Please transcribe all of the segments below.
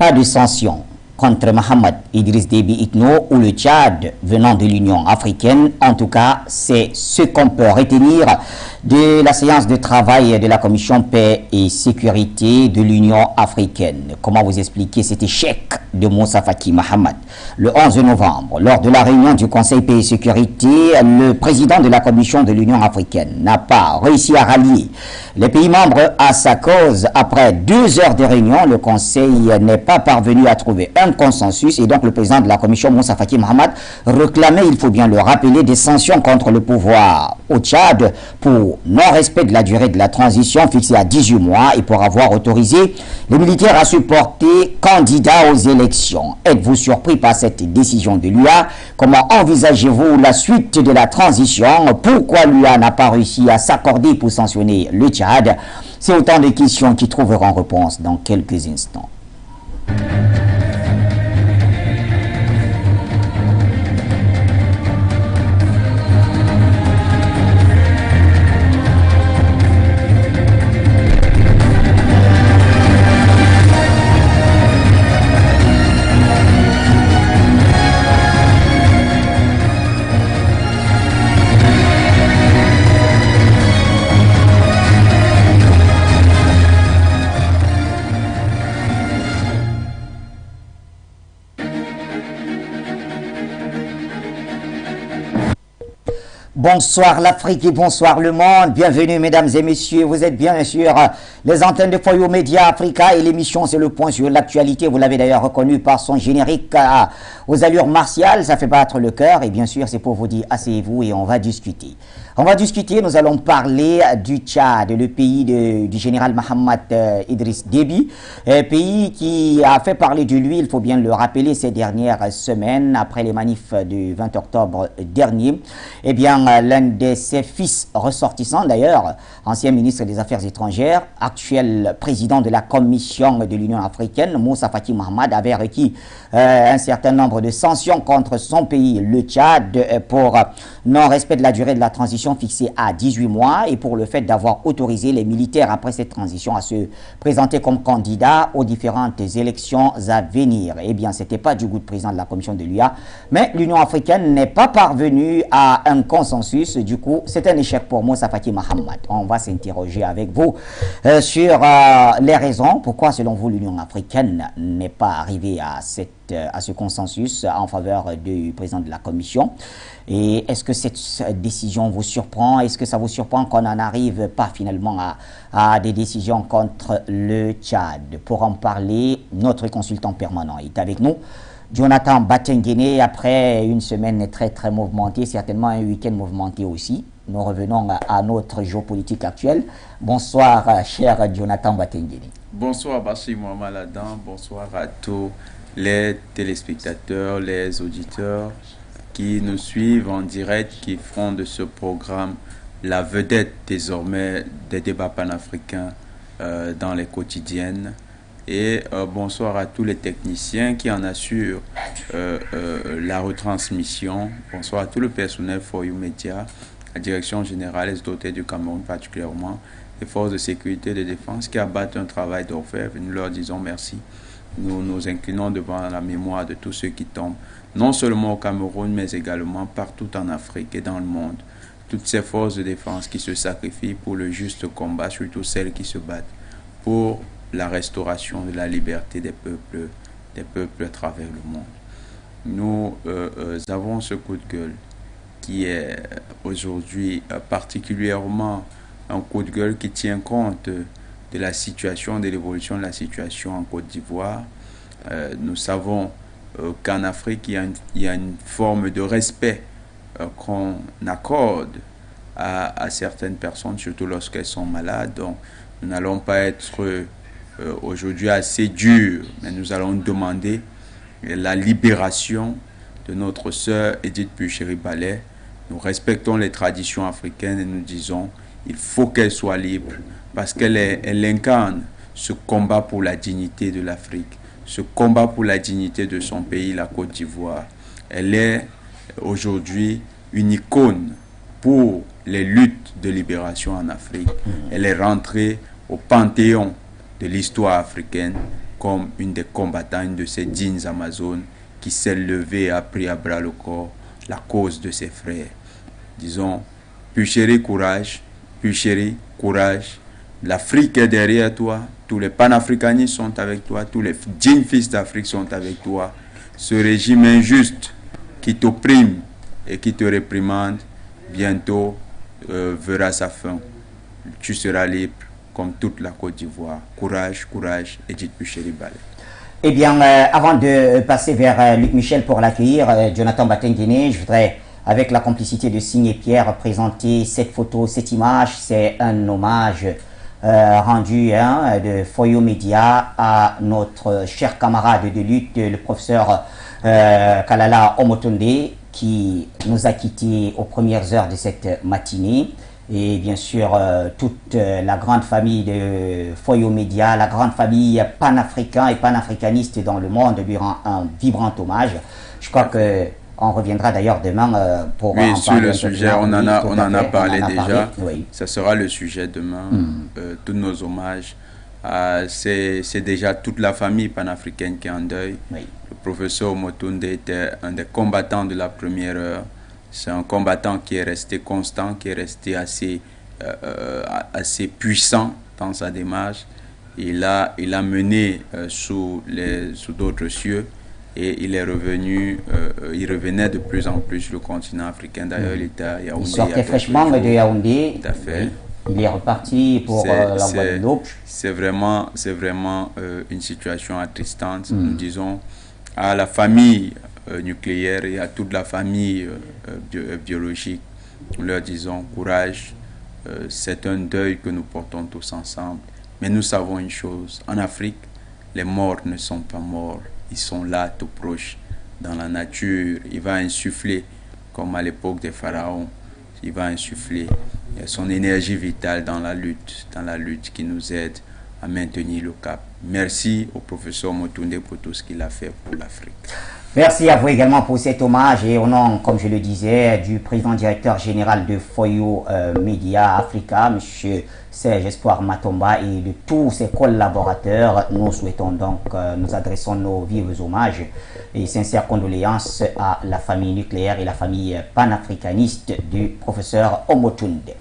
Pas de sanctions contre Mohamed Idriss Déby Itno ou le Tchad venant de l'Union africaine. En tout cas, c'est ce qu'on peut retenir de la séance de travail de la Commission paix et sécurité de l'Union africaine. Comment vous expliquer cet échec de Moussa Faki Mohamed? Le 11 novembre, lors de la réunion du Conseil paix et sécurité, le président de la Commission de l'Union africaine n'a pas réussi à rallier les pays membres à sa cause. Après 2 heures de réunion, le Conseil n'est pas parvenu à trouver un consensus et donc le président de la Commission, Moussa Faki Mohamed, réclamait, il faut bien le rappeler, des sanctions contre le pouvoir au Tchad pour non-respect de la durée de la transition fixée à 18 mois et pour avoir autorisé les militaires à se porter candidats aux élections. Êtes-vous surpris par cette décision de l'UA? Comment envisagez-vous la suite de la transition? Pourquoi l'UA n'a pas réussi à s'accorder pour sanctionner le Tchad? C'est autant de questions qui trouveront réponse dans quelques instants. Bonsoir l'Afrique et bonsoir le monde. Bienvenue mesdames et messieurs. Vous êtes bien sûr les antennes de Foyo Média Africa et l'émission c'est le point sur l'actualité. Vous l'avez d'ailleurs reconnu par son générique aux allures martiales. Ça fait battre le cœur et bien sûr c'est pour vous dire asseyez-vous et on va discuter. Nous allons parler du Tchad, le pays du général Mohamed Idriss Déby, pays qui a fait parler de lui, il faut bien le rappeler, ces dernières semaines, après les manifs du 20 octobre dernier. Eh bien, l'un de ses fils ressortissants, d'ailleurs, ancien ministre des Affaires étrangères, actuel président de la Commission de l'Union africaine, Moussa Faki Mohamed, avait requis un certain nombre de sanctions contre son pays, le Tchad, pour non-respect de la durée de la transition fixée à 18 mois et pour le fait d'avoir autorisé les militaires après cette transition à se présenter comme candidats aux différentes élections à venir. Eh bien, ce n'était pas du goût de président de la commission de l'UA, mais l'Union africaine n'est pas parvenue à un consensus. Du coup, c'est un échec pour Moussa Faki Mohamed. On va s'interroger avec vous sur les raisons pourquoi, selon vous, l'Union africaine n'est pas arrivée à ce consensus en faveur du président de la commission. Et est-ce que cette décision vous surprend? Est-ce que ça vous surprend qu'on n'en arrive pas finalement à des décisions contre le Tchad? Pour en parler, notre consultant permanent est avec nous, Jonathan Batengene. Après une semaine très mouvementée, certainement un week-end mouvementé aussi, nous revenons à notre géopolitique actuelle. Bonsoir cher Jonathan Batengene. Bonsoir Bachir Mohamed Adam, bonsoir à tous les téléspectateurs, les auditeurs qui nous suivent en direct, qui font de ce programme la vedette désormais des débats panafricains dans les quotidiennes. Et bonsoir à tous les techniciens qui en assurent la retransmission. Bonsoir à tout le personnel Foyo Média, la direction générale et dotée du Cameroun particulièrement, les forces de sécurité et de défense qui abattent un travail d'orfèvre. Nous leur disons merci. Nous nous inclinons devant la mémoire de tous ceux qui tombent, non seulement au Cameroun, mais également partout en Afrique et dans le monde. Toutes ces forces de défense qui se sacrifient pour le juste combat, surtout celles qui se battent pour la restauration de la liberté des peuples à travers le monde. Nous avons ce coup de gueule qui est aujourd'hui particulièrement un coup de gueule qui tient compte de la situation, de l'évolution de la situation en Côte d'Ivoire. Nous savons qu'en Afrique, il y a une forme de respect qu'on accorde à certaines personnes, surtout lorsqu'elles sont malades. Donc, nous n'allons pas être aujourd'hui assez durs, mais nous allons demander la libération de notre sœur Edith Bucheri-Ballet. Nous respectons les traditions africaines et nous disons il faut qu'elle soit libre parce qu'elle incarne ce combat pour la dignité de l'Afrique, ce combat pour la dignité de son pays, la Côte d'Ivoire. Elle est aujourd'hui une icône pour les luttes de libération en Afrique. Elle est rentrée au panthéon de l'histoire africaine comme une des combattants, une de ces dignes Amazones qui s'est levée et a pris à bras le corps la cause de ses frères. Disons, Puchéry, courage, Puchéry, courage. L'Afrique est derrière toi, tous les panafricanistes sont avec toi, tous les dignes fils d'Afrique sont avec toi. Ce régime injuste qui t'opprime et qui te réprimande, bientôt verra sa fin. Tu seras libre comme toute la Côte d'Ivoire. Courage, courage, Edith Puchéry-Ballé. Eh bien, avant de passer vers Luc Michel pour l'accueillir, Jonathan Batengene, je voudrais, avec la complicité de Signe et Pierre, présenter cette photo, cette image. C'est un hommage rendu de Foyo Média à notre cher camarade de lutte, le professeur Kalala Omotunde, qui nous a quittés aux premières heures de cette matinée. Et bien sûr, toute la grande famille de Foyo Média, la grande famille panafricain et panafricaniste dans le monde lui rend un vibrant hommage. Je crois que on reviendra d'ailleurs demain pour en sur le sujet, on en a parlé déjà. Oui. Ça sera le sujet demain. Tous nos hommages. C'est déjà toute la famille panafricaine qui est en deuil. Oui. Le professeur Omotunde était un des combattants de la première heure. C'est un combattant qui est resté constant, qui est resté assez puissant dans sa démarche. Il a mené sous d'autres cieux et il est revenu, il revenait de plus en plus sur le continent africain. D'ailleurs, il était à Yaoundé. Il sortait fraîchement de Yaoundé. Tout à fait. Oui. Il est reparti pour la Guadeloupe. C'est vraiment une situation attristante. Nous disons à la famille nucléaire et à toute la famille biologique, nous leur disons courage. C'est un deuil que nous portons tous ensemble. Mais nous savons une chose, en Afrique, les morts ne sont pas morts. Ils sont là, tout proches, dans la nature. Il va insuffler, comme à l'époque des pharaons, il va insuffler son énergie vitale dans la lutte qui nous aide à maintenir le cap. Merci au professeur Motunde pour tout ce qu'il a fait pour l'Afrique. Merci à vous également pour cet hommage et au nom, comme je le disais, du président directeur général de Foyo Media Africa, M. Serge Espoir Matomba, et de tous ses collaborateurs. Nous souhaitons donc, nous adressons nos vifs hommages et sincères condoléances à la famille nucléaire et la famille panafricaniste du professeur Omotunde.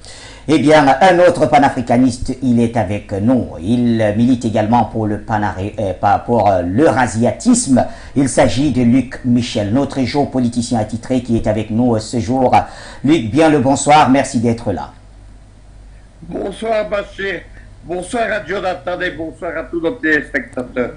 Eh bien, un autre panafricaniste, il est avec nous. Il milite également pour l'eurasiatisme. Il s'agit de Luc Michel, notre géopoliticien attitré qui est avec nous ce jour. Luc, bien le bonsoir, merci d'être là. Bonsoir Bachir, bonsoir à Jonathan et bonsoir à tous nos téléspectateurs.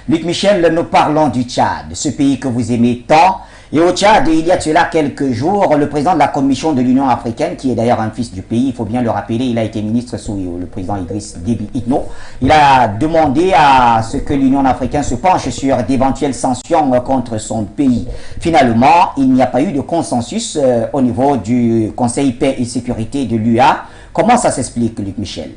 Luc Michel, nous parlons du Tchad, ce pays que vous aimez tant. Et au Tchad, il y a de cela quelques jours, le président de la Commission de l'Union africaine, qui est d'ailleurs un fils du pays, il faut bien le rappeler, il a été ministre sous le président Idriss Déby Itno, il a demandé à ce que l'Union africaine se penche sur d'éventuelles sanctions contre son pays. Finalement, il n'y a pas eu de consensus au niveau du Conseil paix et sécurité de l'UA. Comment ça s'explique, Luc Michel?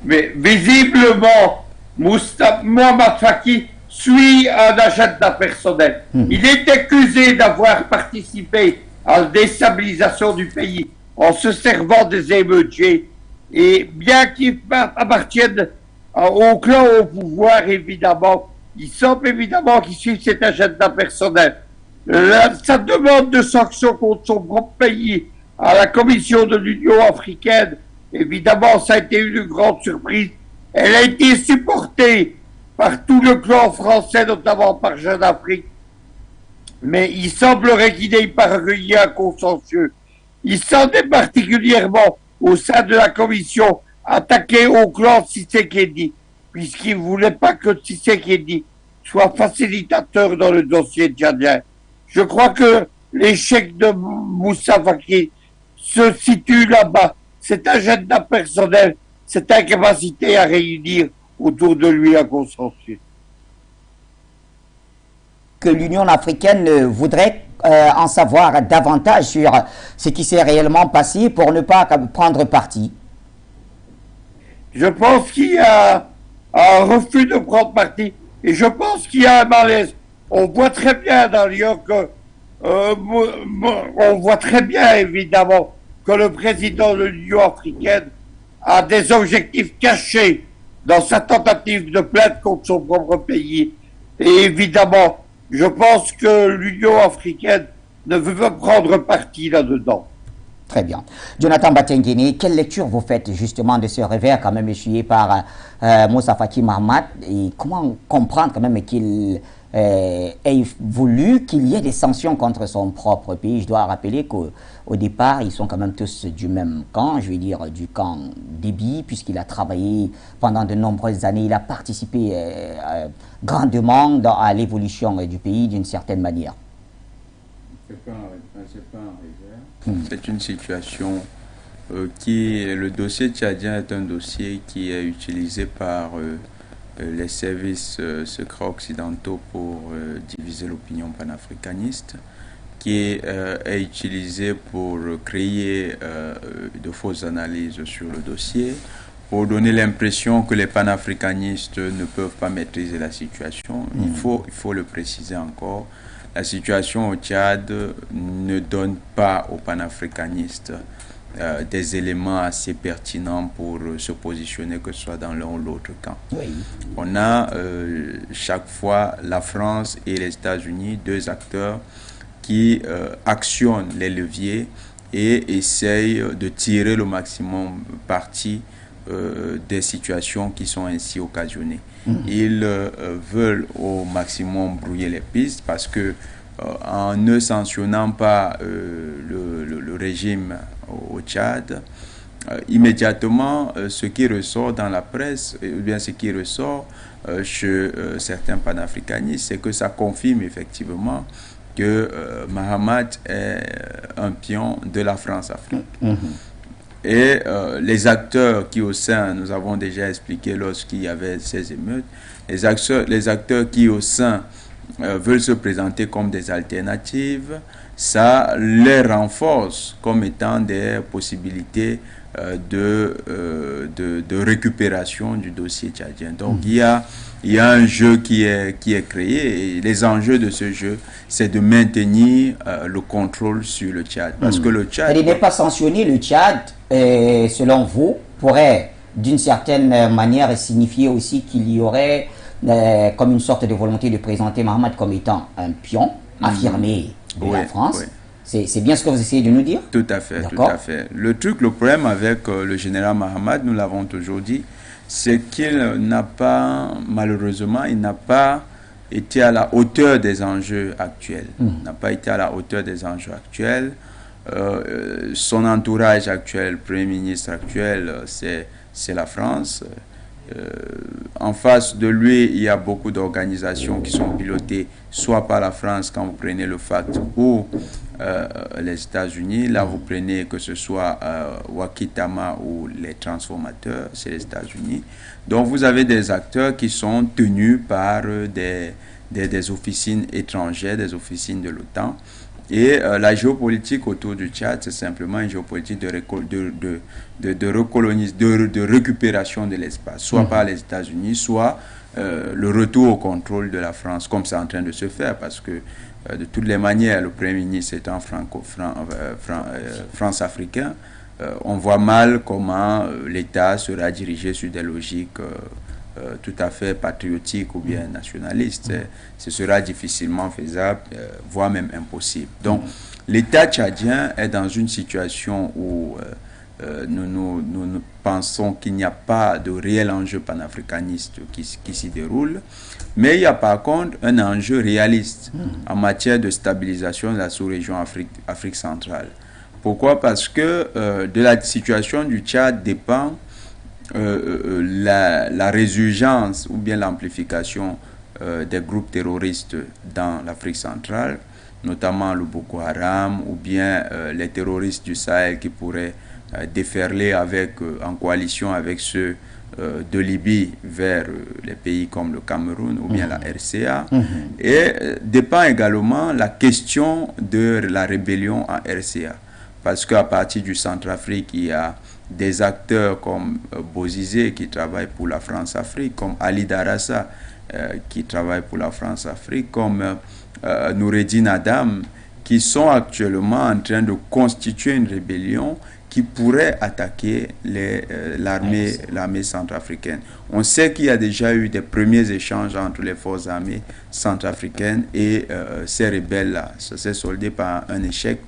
Mais visiblement, Mohamed Faki suit un agenda personnel. Il est accusé d'avoir participé à la déstabilisation du pays en se servant des émeutiers. Et bien qu'il appartienne au clan au pouvoir, évidemment, il semble évidemment qu'il suit cet agenda personnel. Sa demande de sanctions contre son propre pays à la Commission de l'Union africaine, évidemment, ça a été une grande surprise. Elle a été supportée par tout le clan français, notamment par Jeune Afrique. Mais il semblerait qu'il ait parvenu à un consensus. Il s'en est particulièrement, au sein de la commission, attaqué au clan Tshisekedi, puisqu'il ne voulait pas que Tshisekedi soit facilitateur dans le dossier tchadien. Je crois que l'échec de Moussa Faki se situe là-bas. Cet agenda personnel, cette incapacité à réunir autour de lui un consensus. Que l'Union africaine voudrait en savoir davantage sur ce qui s'est réellement passé pour ne pas prendre parti. Je pense qu'il y a un refus de prendre parti et je pense qu'il y a un malaise. On voit très bien d'ailleurs que on voit très bien évidemment que le président de l'Union africaine a des objectifs cachés dans sa tentative de plainte contre son propre pays. Et évidemment, je pense que l'Union africaine ne veut pas prendre parti là-dedans. Très bien. Jonathan Batengene, quelle lecture vous faites justement de ce revers quand même essuyé par Moussa Faki Mahamat, et comment comprendre quand même qu'il ait voulu qu'il y ait des sanctions contre son propre pays? Je dois rappeler qu'au départ, ils sont quand même tous du même camp, je veux dire du camp Déby, puisqu'il a travaillé pendant de nombreuses années, il a participé grandement à l'évolution du pays d'une certaine manière. C'est une situation le dossier tchadien est un dossier qui est utilisé par les services secrets occidentaux pour diviser l'opinion panafricaniste, qui est utilisé pour créer de fausses analyses sur le dossier, pour donner l'impression que les panafricanistes ne peuvent pas maîtriser la situation. Il faut le préciser encore. La situation au Tchad ne donne pas aux panafricanistes des éléments assez pertinents pour se positionner, que ce soit dans l'un ou l'autre camp. Oui. On a chaque fois la France et les États-Unis, deux acteurs qui actionnent les leviers et essayent de tirer le maximum parti des situations qui sont ainsi occasionnées. Ils veulent au maximum brouiller les pistes parce que en ne sanctionnant pas le régime au Tchad, immédiatement ce qui ressort dans la presse, ou bien ce qui ressort chez certains panafricanistes, c'est que ça confirme effectivement que Mahamat est un pion de la France-Afrique. Et les acteurs qui au sein, nous avons déjà expliqué lorsqu'il y avait ces émeutes, les acteurs qui au sein veulent se présenter comme des alternatives, ça les renforce comme étant des possibilités de récupération du dossier tchadien. Donc il y a un jeu qui est créé, et les enjeux de ce jeu, c'est de maintenir le contrôle sur le Tchad. Parce que le Tchad... Il n'est pas sanctionné, le Tchad, selon vous, pourrait d'une certaine manière signifier aussi qu'il y aurait comme une sorte de volonté de présenter Mahamat comme étant un pion affirmé de la France. Oui. C'est bien ce que vous essayez de nous dire? Tout à fait, tout à fait. Le problème avec le général Mahamat, nous l'avons toujours dit, c'est qu'il n'a pas, malheureusement, il n'a pas été à la hauteur des enjeux actuels. N'a pas été à la hauteur des enjeux actuels. Son entourage actuel, le Premier ministre actuel, c'est la France. En face de lui, il y a beaucoup d'organisations qui sont pilotées soit par la France, quand vous prenez le FACT, ou les États-Unis. Là, vous prenez que ce soit Wakitama ou les transformateurs, c'est les États-Unis. Donc, vous avez des acteurs qui sont tenus par des officines étrangères, des officines de l'OTAN. Et la géopolitique autour du Tchad, c'est simplement une géopolitique de récupération de l'espace, soit par les États-Unis, soit le retour au contrôle de la France, comme c'est en train de se faire, parce que de toutes les manières, le Premier ministre étant France-africain, on voit mal comment l'État sera dirigé sur des logiques tout à fait patriotiques ou bien nationalistes. Ce sera difficilement faisable, voire même impossible. Donc, l'État tchadien est dans une situation où nous pensons qu'il n'y a pas de réel enjeu panafricaniste qui s'y déroule, mais il y a par contre un enjeu réaliste en matière de stabilisation de la sous-région Afrique centrale. Pourquoi? Parce que de la situation du Tchad dépend la résurgence ou bien l'amplification des groupes terroristes dans l'Afrique centrale, notamment le Boko Haram ou bien les terroristes du Sahel qui pourraient déferler en coalition avec ceux de Libye vers les pays comme le Cameroun ou bien la RCA. Et dépend également la question de la rébellion en RCA. Parce qu'à partir du Centrafrique, il y a des acteurs comme Bozizé qui travaille pour la France-Afrique, comme Ali Darassa qui travaille pour la France-Afrique, comme Noureddin Adam, qui sont actuellement en train de constituer une rébellion qui pourraient attaquer l'armée centrafricaine. On sait qu'il y a déjà eu des premiers échanges entre les forces armées centrafricaines et ces rebelles-là. Ça s'est soldé par un échec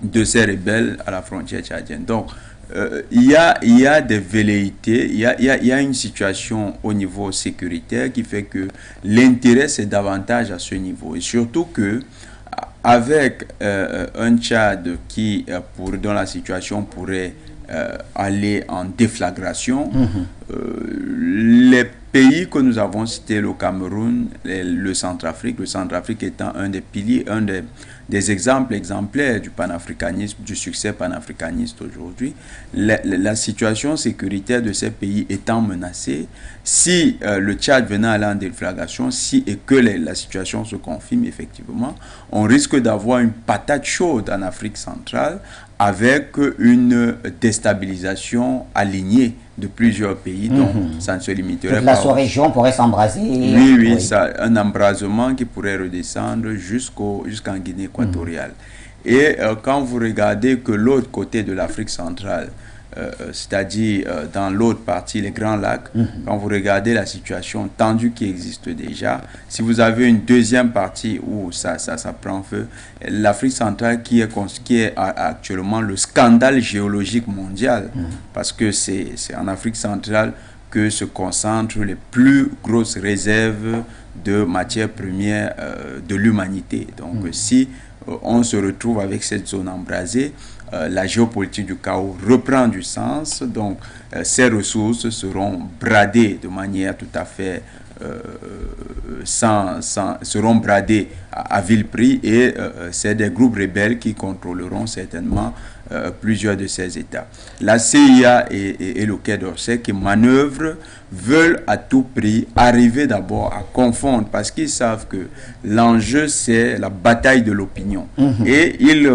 de ces rebelles à la frontière tchadienne. Donc, il y a des velléités, il y a une situation au niveau sécuritaire qui fait que l'intérêt c'est davantage à ce niveau. Et surtout que avec un Tchad dont la situation pourrait aller en déflagration, les pays que nous avons cités, le Cameroun, le Centrafrique étant un des piliers, des exemples exemplaires du panafricanisme, du succès panafricaniste aujourd'hui, la situation sécuritaire de ces pays étant menacée, si le Tchad venait à aller en déflagration, et que la situation se confirme effectivement, on risque d'avoir une patate chaude en Afrique centrale avec une déstabilisation alignée de plusieurs pays, donc ça ne se limiterait pas. La sous-région pourrait s'embraser. Oui, ça, un embrasement qui pourrait redescendre jusqu'en Guinée équatoriale. Et quand vous regardez que l'autre côté de l'Afrique centrale, c'est-à-dire dans l'autre partie, les Grands Lacs, quand vous regardez la situation tendue qui existe déjà, si vous avez une deuxième partie où ça prend feu, l'Afrique centrale qui est actuellement le scandale géologique mondial, parce que c'est en Afrique centrale que se concentrent les plus grosses réserves de matières premières de l'humanité. Donc si on se retrouve avec cette zone embrasée, la géopolitique du chaos reprend du sens, donc ces ressources seront bradées de manière tout à fait seront bradées à vil prix, et c'est des groupes rebelles qui contrôleront certainement plusieurs de ces États. La CIA et le Quai d'Orsay qui manœuvrent veulent à tout prix arriver d'abord à confondre, parce qu'ils savent que l'enjeu c'est la bataille de l'opinion. Et ils,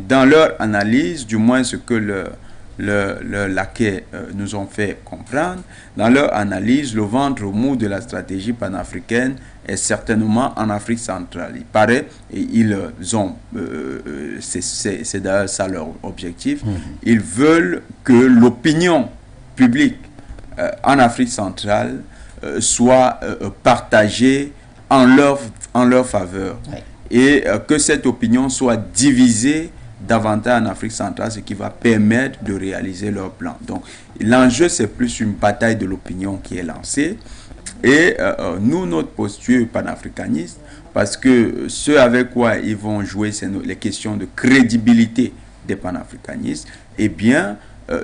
dans leur analyse, du moins ce que le laquais nous ont fait comprendre, dans leur analyse, le ventre mou de la stratégie panafricaine est certainement en Afrique centrale. Il paraît, et ils ont, c'est d'ailleurs ça leur objectif, ils veulent que l'opinion publique en Afrique centrale soit partagée en leur faveur, et que cette opinion soit divisée davantage en Afrique centrale, ce qui va permettre de réaliser leur plan. Donc l'enjeu c'est plus une bataille de l'opinion qui est lancée, et nous, notre posture panafricaniste, parce que ce avec quoi ils vont jouer, c'est les questions de crédibilité des panafricanistes, eh bien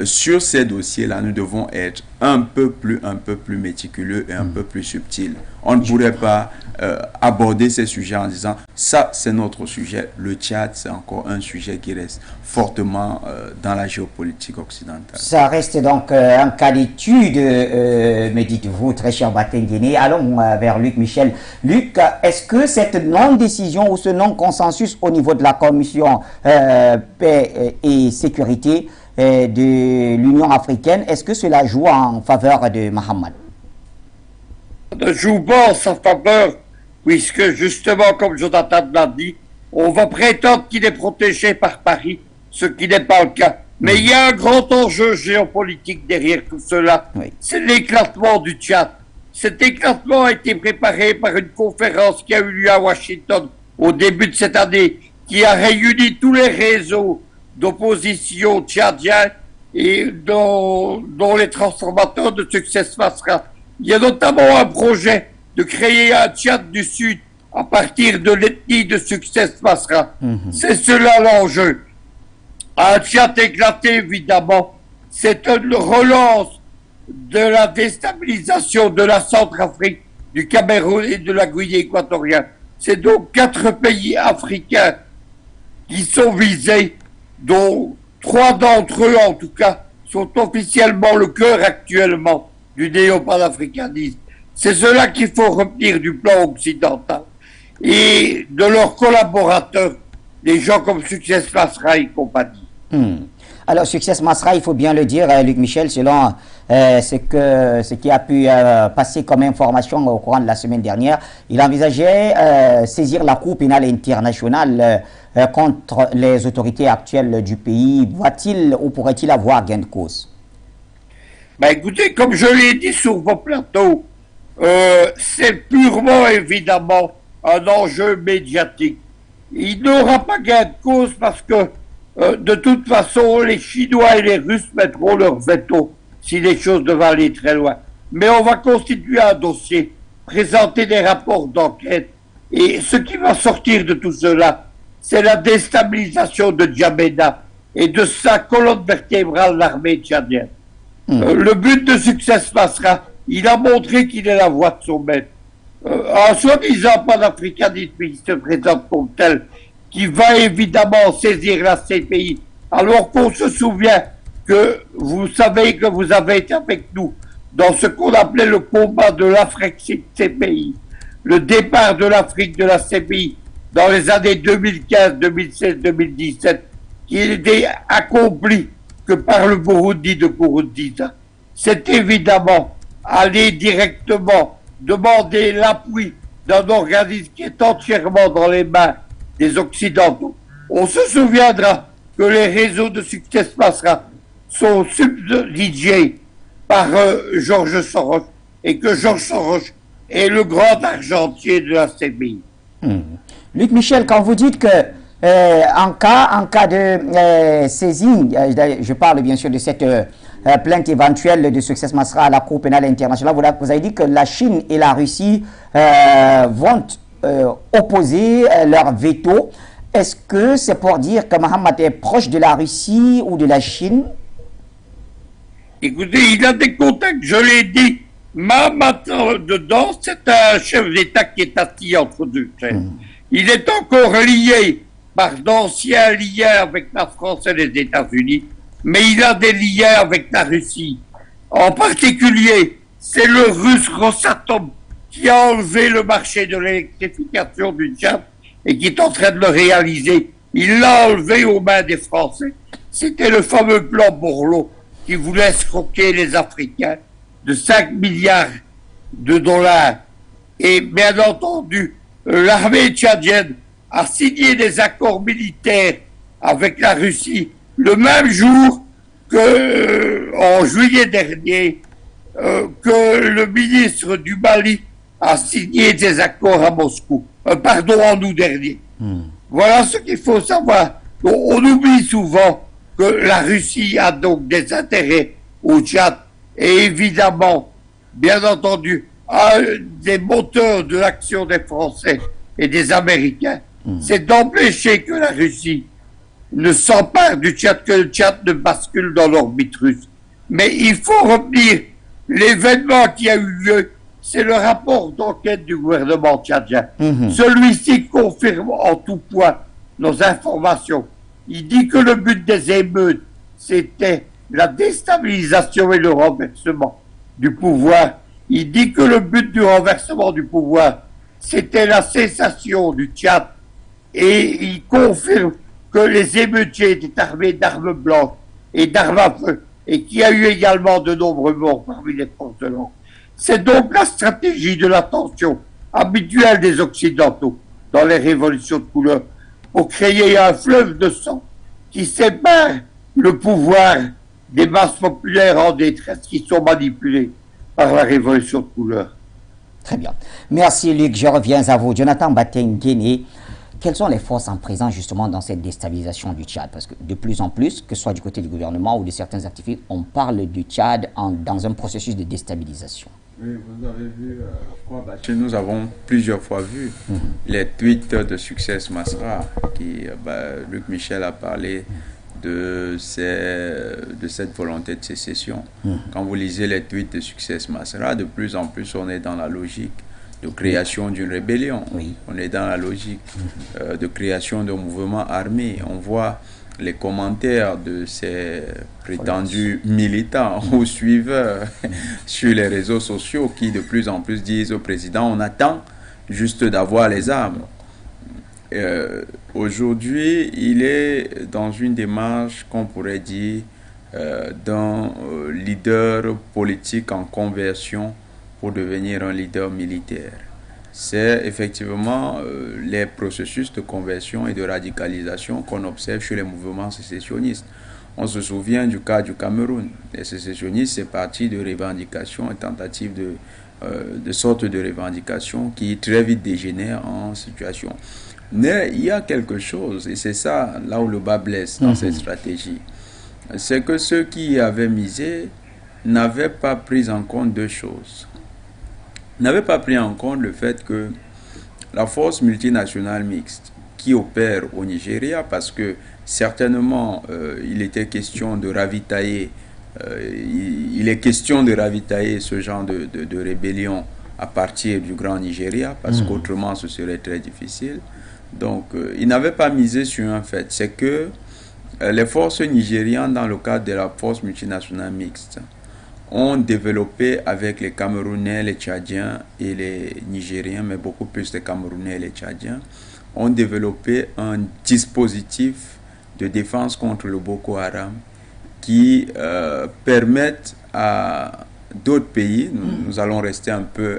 sur ces dossiers-là, nous devons être un peu plus méticuleux et un peu plus subtils. On ne pourrait pas aborder ces sujets en disant ça c'est notre sujet. Le Tchad c'est encore un sujet qui reste fortement dans la géopolitique occidentale. Ça reste donc un cas d'étude, me dites-vous, très cher Batenguene. Allons vers Luc Michel. Luc, est-ce que cette non-décision ou ce non-consensus au niveau de la commission paix et sécurité de l'Union africaine, est-ce que cela joue en faveur de Mahamat? Ne joue pas en sa faveur, puisque justement, comme Jonathan l'a dit, on va prétendre qu'il est protégé par Paris, ce qui n'est pas le cas. Mais il y a un grand enjeu géopolitique derrière tout cela, c'est l'éclatement du Tchad. Cet éclatement a été préparé par une conférence qui a eu lieu à Washington au début de cette année, qui a réuni tous les réseaux d'opposition tchadiens et dont les transformateurs de Success Masra. Il y a notamment un projet de créer un Tchad du Sud à partir de l'ethnie de Success Masra. C'est cela l'enjeu. Un Tchad éclaté, évidemment, c'est une relance de la déstabilisation de la Centrafrique, du Cameroun et de la Guinée équatoriale. C'est donc 4 pays africains qui sont visés, dont 3 d'entre eux, en tout cas, sont officiellement le cœur actuellement du néo-panafricanisme. C'est cela qu'il faut retenir du plan occidental et de leurs collaborateurs, des gens comme Success Masra et compagnie. Alors, Succès Masra, il faut bien le dire, Luc Michel, selon ce qui a pu passer comme information au courant de la semaine dernière, il envisageait saisir la Cour pénale internationale contre les autorités actuelles du pays. Va-t-il ou pourrait-il avoir gain de cause? Ben écoutez, comme je l'ai dit sur vos plateaux, c'est purement évidemment un enjeu médiatique. Il n'aura pas gain de cause parce que de toute façon, les Chinois et les Russes mettront leur veto si les choses devaient aller très loin. Mais on va constituer un dossier, présenter des rapports d'enquête. Et ce qui va sortir de tout cela, c'est la déstabilisation de Djamena et de sa colonne vertébrale, l'armée tchadienne. Le but de Succès Masra, il a montré qu'il est la voix de son maître. En soi-disant panafricanisme, il se présente comme tel, qui va évidemment saisir la CPI, alors qu'on se souvient que vous savez que vous avez été avec nous dans ce qu'on appelait le combat de l'Afrique CPI, le départ de l'Afrique de la CPI dans les années 2015, 2016, 2017, qui était accompli que par le Burundi de Nkurunziza. C'est évidemment aller directement demander l'appui d'un organisme qui est entièrement dans les mains des Occidentaux. On se souviendra que les réseaux de Succès Masra sont subsidiés par Georges Soros et que Georges Soros est le grand argentier de la CPI. Luc Michel, quand vous dites que en cas de saisie, je parle bien sûr de cette plainte éventuelle de Succès Masra à la Cour pénale internationale, vous avez dit que la Chine et la Russie vont opposer leur veto. Est-ce que c'est pour dire que Mohamed est proche de la Russie ou de la Chine? Écoutez, il a des contacts, je l'ai dit. Mohamed, dedans, c'est un chef d'État qui est assis entre deux chefs. Il est encore lié par d'anciens liens avec la France et les États-Unis, mais il a des liens avec la Russie. En particulier, c'est le russe Rosatom qui a enlevé le marché de l'électrification du Tchad et qui est en train de le réaliser. Il l'a enlevé aux mains des Français. C'était le fameux plan Borloo qui voulait escroquer les Africains de 5 milliards de dollars. Et bien entendu, l'armée tchadienne a signé des accords militaires avec la Russie le même jour que, en juillet dernier, que le ministre du Mali a signé des accords à Moscou. Pardon, en août dernier. Voilà ce qu'il faut savoir. On oublie souvent que la Russie a donc des intérêts au Tchad et évidemment, bien entendu, un des moteurs de l'action des Français et des Américains, c'est d'empêcher que la Russie ne s'empare du Tchad, que le Tchad ne bascule dans l'orbite russe. Mais il faut retenir l'événement qui a eu lieu, c'est le rapport d'enquête du gouvernement tchadien. Celui-ci confirme en tout point nos informations. Il dit que le but des émeutes, c'était la déstabilisation et le renversement du pouvoir. Il dit que le but du renversement du pouvoir, c'était la cessation du Tchad. Et il confirme que les émeutiers étaient armés d'armes blanches et d'armes à feu, et qu'il y a eu également de nombreux morts parmi les forces de l'ordre. C'est donc la stratégie de la tension habituelle des Occidentaux dans les révolutions de couleur pour créer un fleuve de sang qui sépare le pouvoir des masses populaires en détresse qui sont manipulées par la révolution de couleur. Très bien. Merci Luc, je reviens à vous. Jonathan Batenguene, quelles sont les forces en présence justement dans cette déstabilisation du Tchad? Parce que de plus en plus, que ce soit du côté du gouvernement ou de certains activistes, on parle du Tchad dans un processus de déstabilisation. Oui, vous avez vu, je crois, nous avons plusieurs fois vu les tweets de Succès Masra, qui, Luc Michel a parlé de cette volonté de sécession. Quand vous lisez les tweets de Succès Masra, de plus en plus on est dans la logique de création d'une rébellion. On est dans la logique de création d'un mouvement armé. On voit les commentaires de ces prétendus militants ou suiveurs sur les réseaux sociaux qui de plus en plus disent au président, on attend juste d'avoir les armes. aujourd'hui, il est dans une démarche qu'on pourrait dire d'un leader politique en conversion pour devenir un leader militaire. C'est effectivement les processus de conversion et de radicalisation qu'on observe chez les mouvements sécessionnistes. On se souvient du cas du Cameroun. Les sécessionnistes, c'est parti de revendications et tentatives de sortes de revendications qui très vite dégénèrent en situation. Mais il y a quelque chose, et c'est ça là où le bas blesse dans cette stratégie, c'est que ceux qui y avaient misé n'avaient pas pris en compte deux choses. N'avaient pas pris en compte le fait que la force multinationale mixte qui opère au Nigeria, parce que certainement il était question de ravitailler, il est question de ravitailler ce genre de rébellion à partir du Grand Nigeria, parce qu'autrement ce serait très difficile. Donc il n'avait pas misé sur un fait, c'est que les forces nigérianes dans le cadre de la force multinationale mixte ont développé avec les Camerounais, les Tchadiens et les Nigériens, mais beaucoup plus les Camerounais et les Tchadiens, ont développé un dispositif de défense contre le Boko Haram qui permettent à d'autres pays, nous allons rester un peu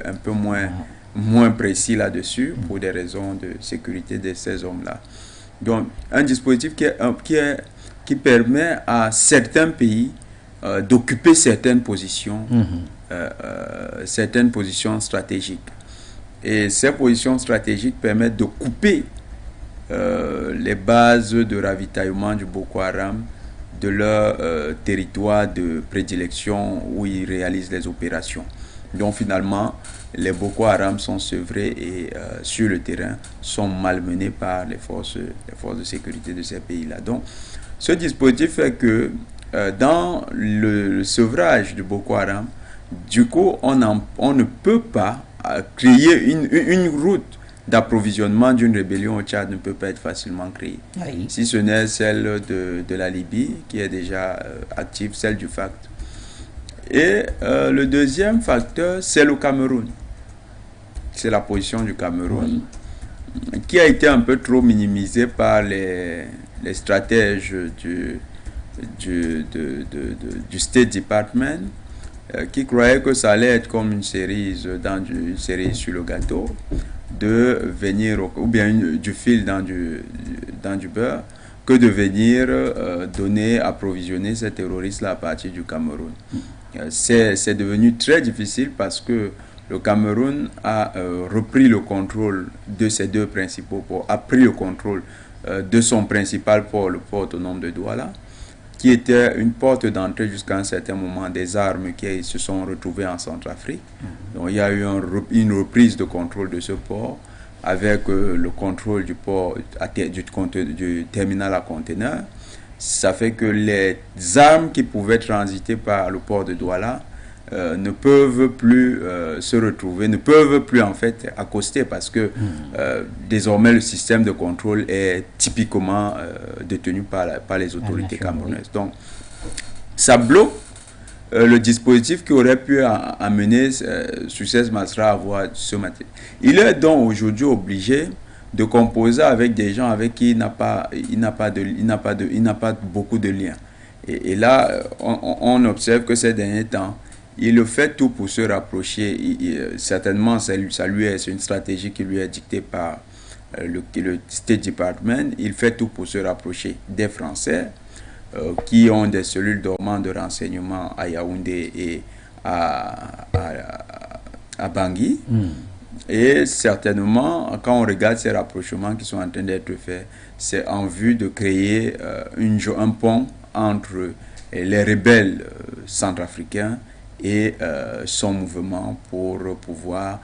moins précis là-dessus pour des raisons de sécurité de ces hommes-là. Donc, un dispositif qui permet à certains pays d'occuper certaines positions stratégiques. Et ces positions stratégiques permettent de couper les bases de ravitaillement du Boko Haram de leur territoire de prédilection où ils réalisent les opérations. Donc finalement, les Boko Haram sont sevrés et sur le terrain sont malmenés par les forces de sécurité de ces pays-là. Donc ce dispositif fait que dans le sevrage du Boko Haram, du coup, on ne peut pas créer une route d'approvisionnement d'une rébellion au Tchad ne peut pas être facilement créée. Oui. Si ce n'est celle de la Libye, qui est déjà active, celle du FACT. Et le deuxième facteur, c'est le Cameroun. C'est la position du Cameroun, qui a été un peu trop minimisée par les stratèges du State Department, qui croyaient que ça allait être comme une série sur le gâteau, de venir, ou bien du fil dans du beurre, que de venir approvisionner ces terroristes-là à partir du Cameroun. C'est devenu très difficile parce que le Cameroun a repris le contrôle de ses deux principaux ports, a pris le contrôle de son principal port, le port autonome de Douala, qui était une porte d'entrée jusqu'à un certain moment des armes qui se sont retrouvées en Centrafrique. Donc il y a eu une reprise de contrôle de ce port avec le contrôle du port, du terminal à conteneurs. Ça fait que les armes qui pouvaient transiter par le port de Douala ne peuvent plus se retrouver, ne peuvent plus en fait accoster parce que désormais le système de contrôle est typiquement détenu par les autorités camerounaises. Donc ça bloque le dispositif qui aurait pu amener Success Masra à avoir ce matériel. Il est donc aujourd'hui obligé de composer avec des gens avec qui il n'a pas beaucoup de liens. Et là, on observe que ces derniers temps, il fait tout pour se rapprocher. Certainement, c'est une stratégie qui lui est dictée par le State Department. Il fait tout pour se rapprocher des Français qui ont des cellules dormantes de renseignement à Yaoundé et à Bangui. Et certainement, quand on regarde ces rapprochements qui sont en train d'être faits, c'est en vue de créer un pont entre les rebelles centrafricains et son mouvement pour pouvoir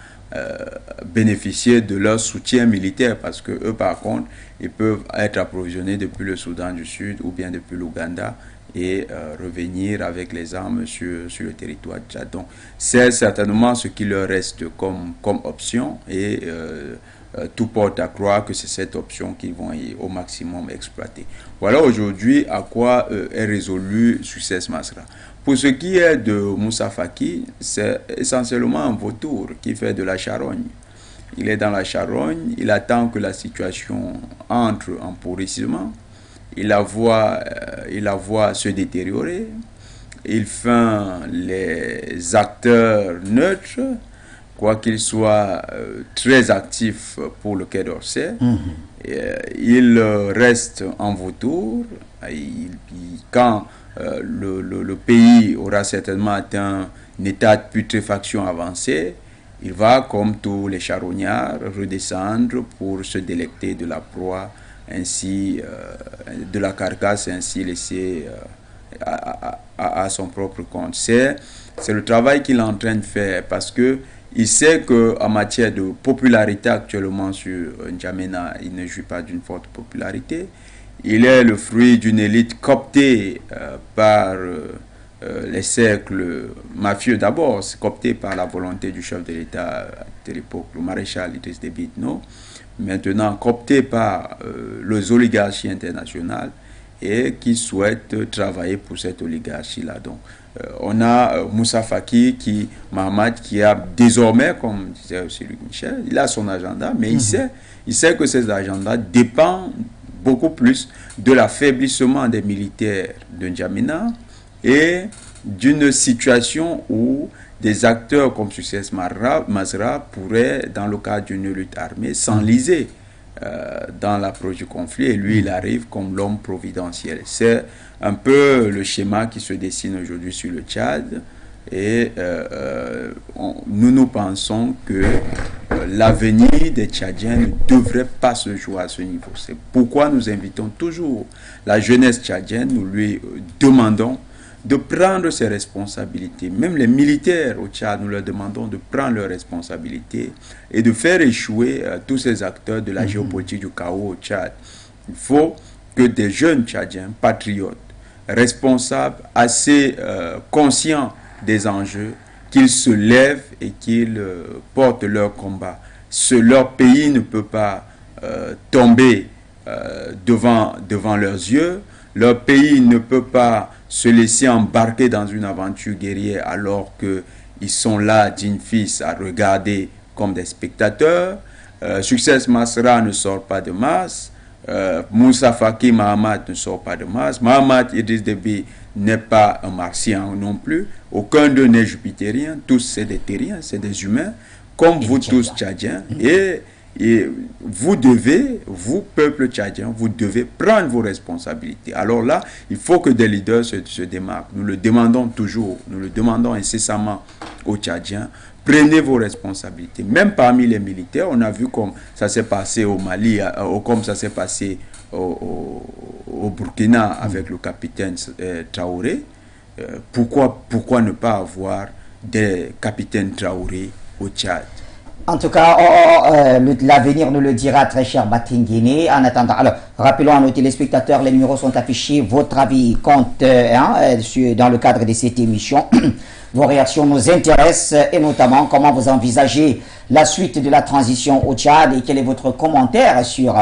bénéficier de leur soutien militaire, parce que eux par contre ils peuvent être approvisionnés depuis le Soudan du Sud ou bien depuis l'Ouganda et revenir avec les armes sur le territoire de Tchad. Donc c'est certainement ce qui leur reste comme option et tout porte à croire que c'est cette option qu'ils vont au maximum exploiter. Voilà aujourd'hui à quoi est résolu Success Masra. Pour ce qui est de Moussa Faki, c'est essentiellement un vautour qui fait de la charogne. il est dans la charogne, il attend que la situation entre en pourrissement, il la voit se détériorer, il fait les acteurs neutres, quoi qu'ils soient très actifs pour le Quai d'Orsay. Il reste en vautour. Quand le pays aura certainement atteint un état de putréfaction avancé, il va, comme tous les charognards, redescendre pour se délecter de la proie, ainsi de la carcasse, ainsi laissée à son propre compte. C'est le travail qu'il est en train de faire, parce que il sait qu'en matière de popularité actuellement sur N'Djamena, il ne jouit pas d'une forte popularité. Il est le fruit d'une élite cooptée par les cercles mafieux d'abord, coopté par la volonté du chef de l'État de l'époque, le maréchal Idriss Déby Itno, maintenant coopté par les oligarchies internationales et qui souhaitent travailler pour cette oligarchie-là. Donc, on a Moussa Faki Mahamat qui a désormais, comme disait aussi Luc Michel, il a son agenda, mais il sait que ces agendas dépendent beaucoup plus de l'affaiblissement des militaires de N'Djamena et d'une situation où des acteurs comme Succès Masra pourraient, dans le cadre d'une lutte armée, s'enliser dans l'approche du conflit, et lui il arrive comme l'homme providentiel. C'est un peu le schéma qui se dessine aujourd'hui sur le Tchad, et nous pensons que l'avenir des Tchadiens ne devrait pas se jouer à ce niveau. C'est pourquoi nous invitons toujours la jeunesse tchadienne, nous lui demandons de prendre ses responsabilités. Même les militaires au Tchad, nous leur demandons de prendre leurs responsabilités et de faire échouer tous ces acteurs de la géopolitique du chaos au Tchad. Il faut que des jeunes Tchadiens, patriotes, responsables, assez conscients des enjeux, qu'ils se lèvent et qu'ils portent leur combat. Leur pays ne peut pas tomber devant leurs yeux. Leur pays ne peut pas se laisser embarquer dans une aventure guerrière alors qu'ils sont là, dignes fils, à regarder comme des spectateurs. Succès Masra ne sort pas de masse. Moussa Faki Mahamat ne sort pas de masse. Mahamat Idriss Déby n'est pas un martien non plus. Aucun d'eux n'est jupitérien. Tous, c'est des terriens, c'est des humains, comme vous tous, Tchadiens. Et vous devez, vous, peuple tchadien, vous devez prendre vos responsabilités. Alors là, il faut que des leaders se démarquent. Nous le demandons toujours, nous le demandons incessamment aux Tchadiens. Prenez vos responsabilités. Même parmi les militaires, on a vu comme ça s'est passé au Mali, comme ça s'est passé au Burkina avec le capitaine Traoré. Pourquoi ne pas avoir des capitaines Traoré au Tchad? En tout cas, l'avenir nous le dira, très cher Batinguini. En attendant, alors, rappelons à nos téléspectateurs, les numéros sont affichés. Votre avis compte dans le cadre de cette émission. Vos réactions nous intéressent, et notamment comment vous envisagez la suite de la transition au Tchad et quel est votre commentaire sur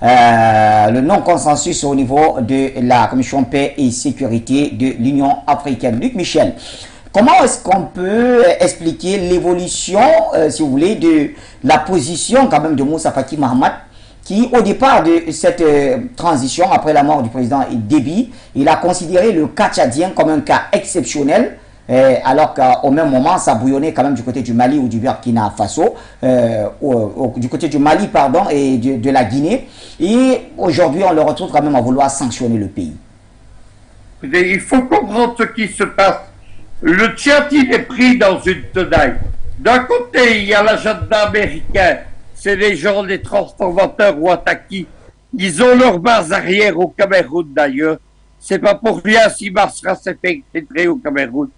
le non-consensus au niveau de la Commission paix et sécurité de l'Union africaine. Luc Michel, comment est-ce qu'on peut expliquer l'évolution, si vous voulez, de la position quand même de Moussa Faki Mahamat, qui au départ de cette transition, après la mort du président Déby, il a considéré le cas tchadien comme un cas exceptionnel, alors qu'au même moment, ça bouillonnait quand même du côté du Mali ou du Burkina Faso, du côté du Mali, pardon, et de la Guinée. Et aujourd'hui, on le retrouve quand même à vouloir sanctionner le pays. Il faut comprendre ce qui se passe. Le Tchad, il est pris dans une tenaille. D'un côté, il y a l'agenda américain. C'est les gens, les transformateurs Ouattaki. Ils ont leur base arrière au Cameroun d'ailleurs. C'est pas pour rien si Masra s'est fait infiltrer au Cameroun.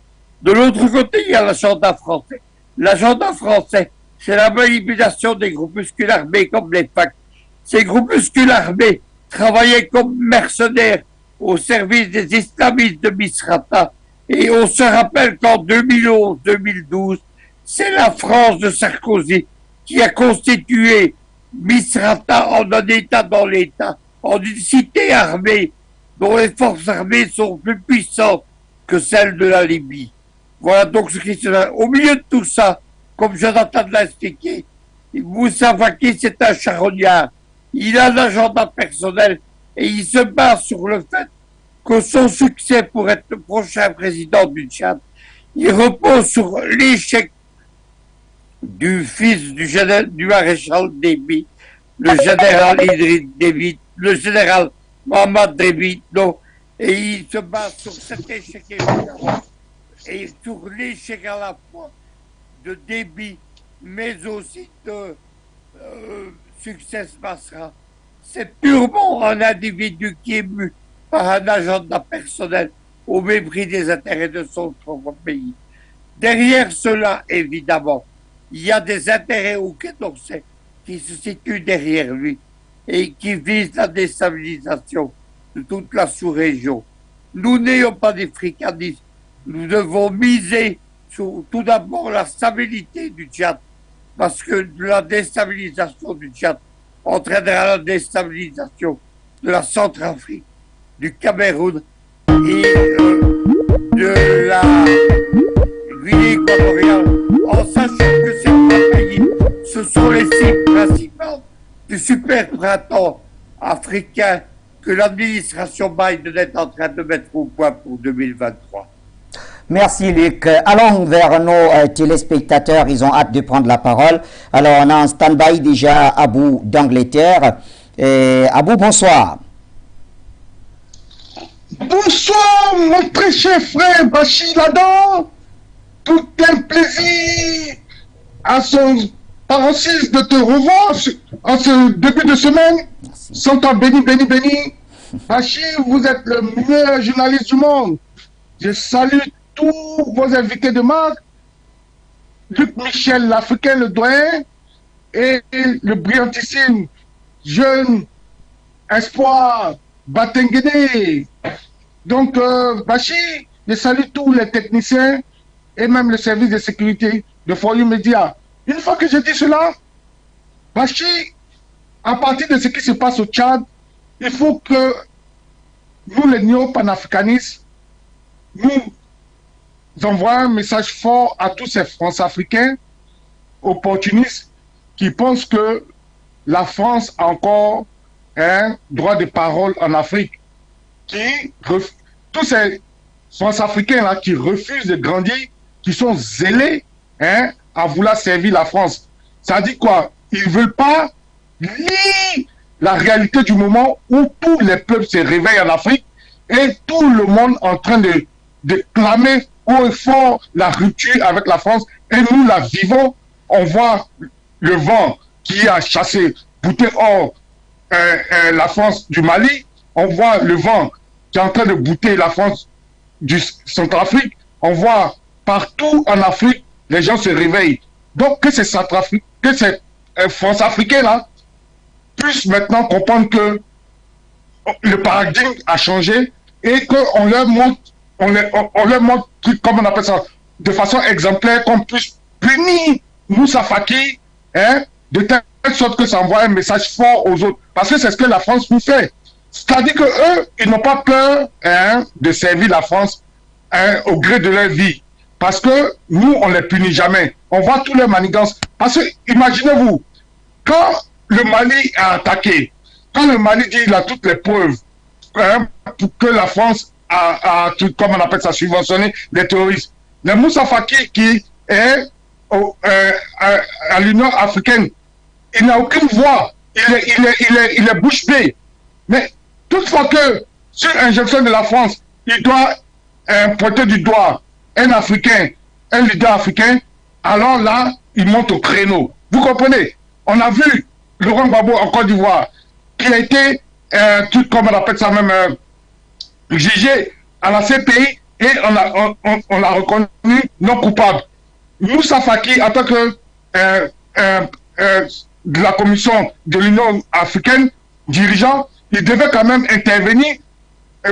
De l'autre côté, il y a l'agenda français. L'agenda français, c'est la manipulation des groupuscules armés comme les FAC. Ces groupuscules armés travaillaient comme mercenaires au service des islamistes de Misrata. Et on se rappelle qu'en 2011-2012, c'est la France de Sarkozy qui a constitué Misrata en un État dans l'État, en une cité armée dont les forces armées sont plus puissantes que celles de la Libye. Voilà donc ce qui se passe. Au milieu de tout ça, comme Jonathan l'a expliqué, Moussa Faki, c'est un charognard. Il a un agenda personnel et il se base sur le fait que son succès pour être le prochain président du Tchad, il repose sur l'échec du fils du maréchal Déby, le général Idriss Déby, le général Mohamed Déby, non, et il se base sur cet échec évidemment, et sur l'échec à la fois de Déby, mais aussi de Success Masra. C'est purement un individu qui est mu par un agenda personnel au mépris des intérêts de son propre pays. Derrière cela, évidemment, il y a des intérêts au Quai d'Orsay qui se situent derrière lui et qui visent la déstabilisation de toute la sous-région. Nous n'ayons pas d'africanisme. Nous devons miser sur tout d'abord la stabilité du Tchad, parce que la déstabilisation du Tchad entraînera la déstabilisation de la Centrafrique, du Cameroun et de la Guinée équatoriale, en sachant que ces trois pays, ce sont les cibles principales du super printemps africain que l'administration Biden est en train de mettre au point pour 2023. Merci Luc. Allons vers nos téléspectateurs, ils ont hâte de prendre la parole. Alors on a en stand-by déjà Abou d'Angleterre. Abou, bonsoir. Bonsoir mon très cher frère Bachir Ladan. Tout un plaisir à son paroxysme de te revoir en ce début de semaine. Sans temps béni, béni, béni. Bachir, vous êtes le meilleur journaliste du monde. Je salue tous vos invités de marque, Luc Michel, l'Africain, le doyen, et le brillantissime jeune espoir Batenguede. Donc, Bachir, je salue tous les techniciens et même le service de sécurité de For You Media. Une fois que je dis cela, Bachir, à partir de ce qui se passe au Tchad, il faut que nous, les néo-panafricanistes, nous envoyons un message fort à tous ces France-Africains opportunistes qui pensent que la France a encore un droit de parole en Afrique. Tous ces France-Africains-là qui refusent de grandir, qui sont zélés à vouloir servir la France. Ça dit quoi? Ils ne veulent pas lire la réalité du moment où tous les peuples se réveillent en Afrique et tout le monde en train de clamer haut et fort la rupture avec la France, et nous la vivons. On voit le vent qui a chassé, bouté hors la France du Mali, on voit le vent qui est en train de bouter la France du Centrafrique, on voit partout en Afrique, les gens se réveillent. Donc que ces Centrafricains, que ces France-Africains là, puissent maintenant comprendre que le paradigme a changé et qu'on leur montre, on leur montre, comme on appelle ça, de façon exemplaire, qu'on puisse punir Moussa Faki, de telle sorte que ça envoie un message fort aux autres. Parce que c'est ce que la France nous fait. C'est-à-dire qu'eux, ils n'ont pas peur de servir la France au gré de leur vie. Parce que nous, on ne les punit jamais. On voit tous les manigances. Parce que, imaginez-vous, quand le Mali a attaqué, quand le Mali dit qu'il a toutes les preuves pour que la France a comme on appelle ça, subventionné les terroristes. Le Moussa Faki qui est à l'Union africaine, il n'a aucune voix. Il est bouche bée. Mais toutefois que sur injonction de la France, il doit pointer du doigt un Africain, un leader africain, alors là, il monte au créneau. Vous comprenez? On a vu Laurent Gbagbo en Côte d'Ivoire, qui a été, tout comme on appelle ça même, jugé à la CPI, et on l'a reconnu non coupable. Moussa Faki, en tant que de la commission de l'Union africaine, dirigeant, il devait quand même intervenir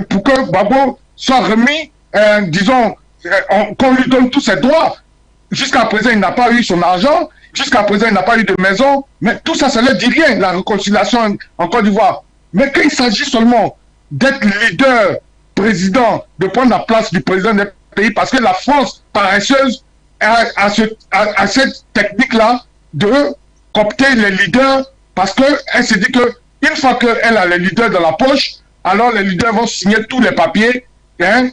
pour que Gbagbo soit remis, disons, qu'on lui donne tous ses droits. Jusqu'à présent, il n'a pas eu son argent. Jusqu'à présent, il n'a pas eu de maison. Mais tout ça, ça ne dit rien, la réconciliation en Côte d'Ivoire. Mais quand il s'agit seulement d'être leader, président, de prendre la place du président des pays, parce que la France, paresseuse, a cette technique-là de coopter les leaders parce qu'elle se dit qu'une fois qu'elle a les leaders dans la poche, alors les leaders vont signer tous les papiers, hein,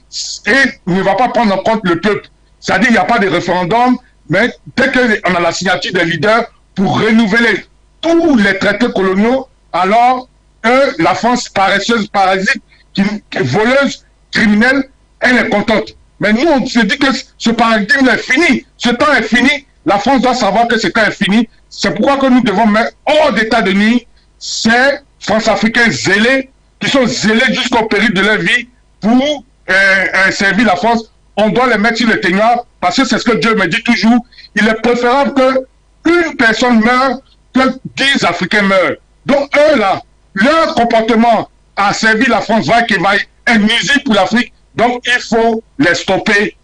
et ne va pas prendre en compte le peuple. C'est-à-dire qu'il n'y a pas de référendum, mais dès qu'on a la signature des leaders pour renouveler tous les traités coloniaux, alors la France paresseuse, parasite, voleuse, criminelle, elle est contente. Mais nous, on se dit que ce paradigme est fini. Ce temps est fini. La France doit savoir que ce temps est fini. C'est pourquoi que nous devons mettre hors d'état de nuit ces France-Africains zélés, qui sont zélés jusqu'au péril de leur vie pour servir la France. On doit les mettre sur le teignoir parce que c'est ce que Dieu me dit toujours. Il est préférable qu'une personne meure que 10 Africains meurent. Donc eux là, leur comportement a servi la France, va qui va est nuisible pour l'Afrique. Donc il faut les stopper.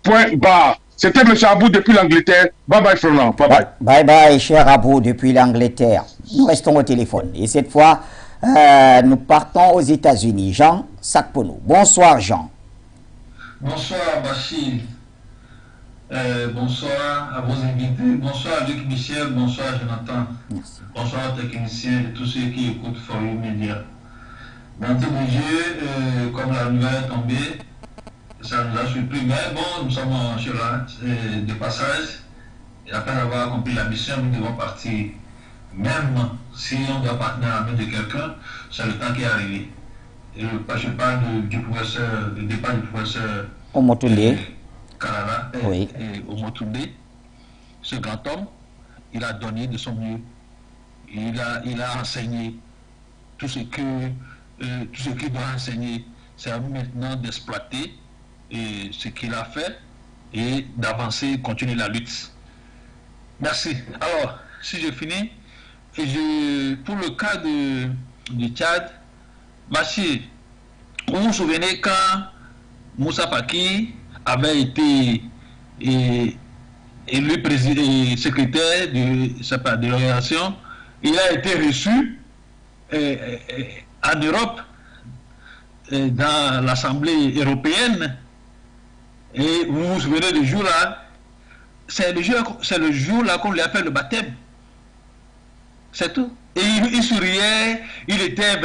Point barre. C'était M. Abou depuis l'Angleterre. Bye bye Fernand. Bye bye. Bye bye cher Abou depuis l'Angleterre. Nous restons au téléphone. Et cette fois, nous partons aux États-Unis. Jean Sakponou. Bonsoir Jean. Bonsoir Bachir. Bonsoir à vos invités. Bonsoir Luc Michel. Bonsoir Jonathan. Merci. Bonsoir aux techniciens et tous ceux qui écoutent For You Media. D'entrée de jeu, comme la nouvelle est tombée, ça nous a surpris. Mais bon, nous sommes sur là de passage. Et après avoir accompli la mission, nous devons partir. Même si on doit partir à la main de quelqu'un, c'est le temps qui est arrivé. Et je parle du professeur, du départ du professeur Omotunde. Karara Oui. et Omotunde. Ce grand homme, il a donné de son mieux. Il a enseigné tout ce qu'il doit enseigner. C'est à nous maintenant d'exploiter ce qu'il a fait et d'avancer, continuer la lutte. Merci. Alors, si je finis, pour le cas du Tchad, Bachir, vous vous souvenez quand Moussa Faki avait été élu secrétaire de l'organisation, il a été reçu en Europe, dans l'Assemblée européenne, et vous vous souvenez du jour-là, c'est le jour-là qu'on lui a fait le baptême. C'est tout. Et il souriait, il était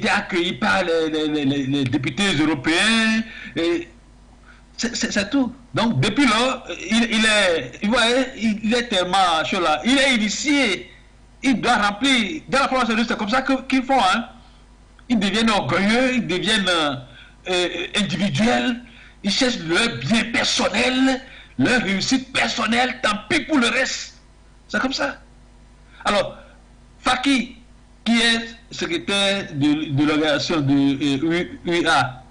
accueilli par les députés européens. C'est tout. Donc depuis là, il est tellement chaud là. Il est initié. Il doit remplir. Dans la France, c'est comme ça qu'ils font. Hein. Ils deviennent orgueilleux, ils deviennent individuels. Ils cherchent leur bien personnel, leur réussite personnelle. Tant pis pour le reste. C'est comme ça. Alors, Faki, qui est secrétaire de l'organisation de UA,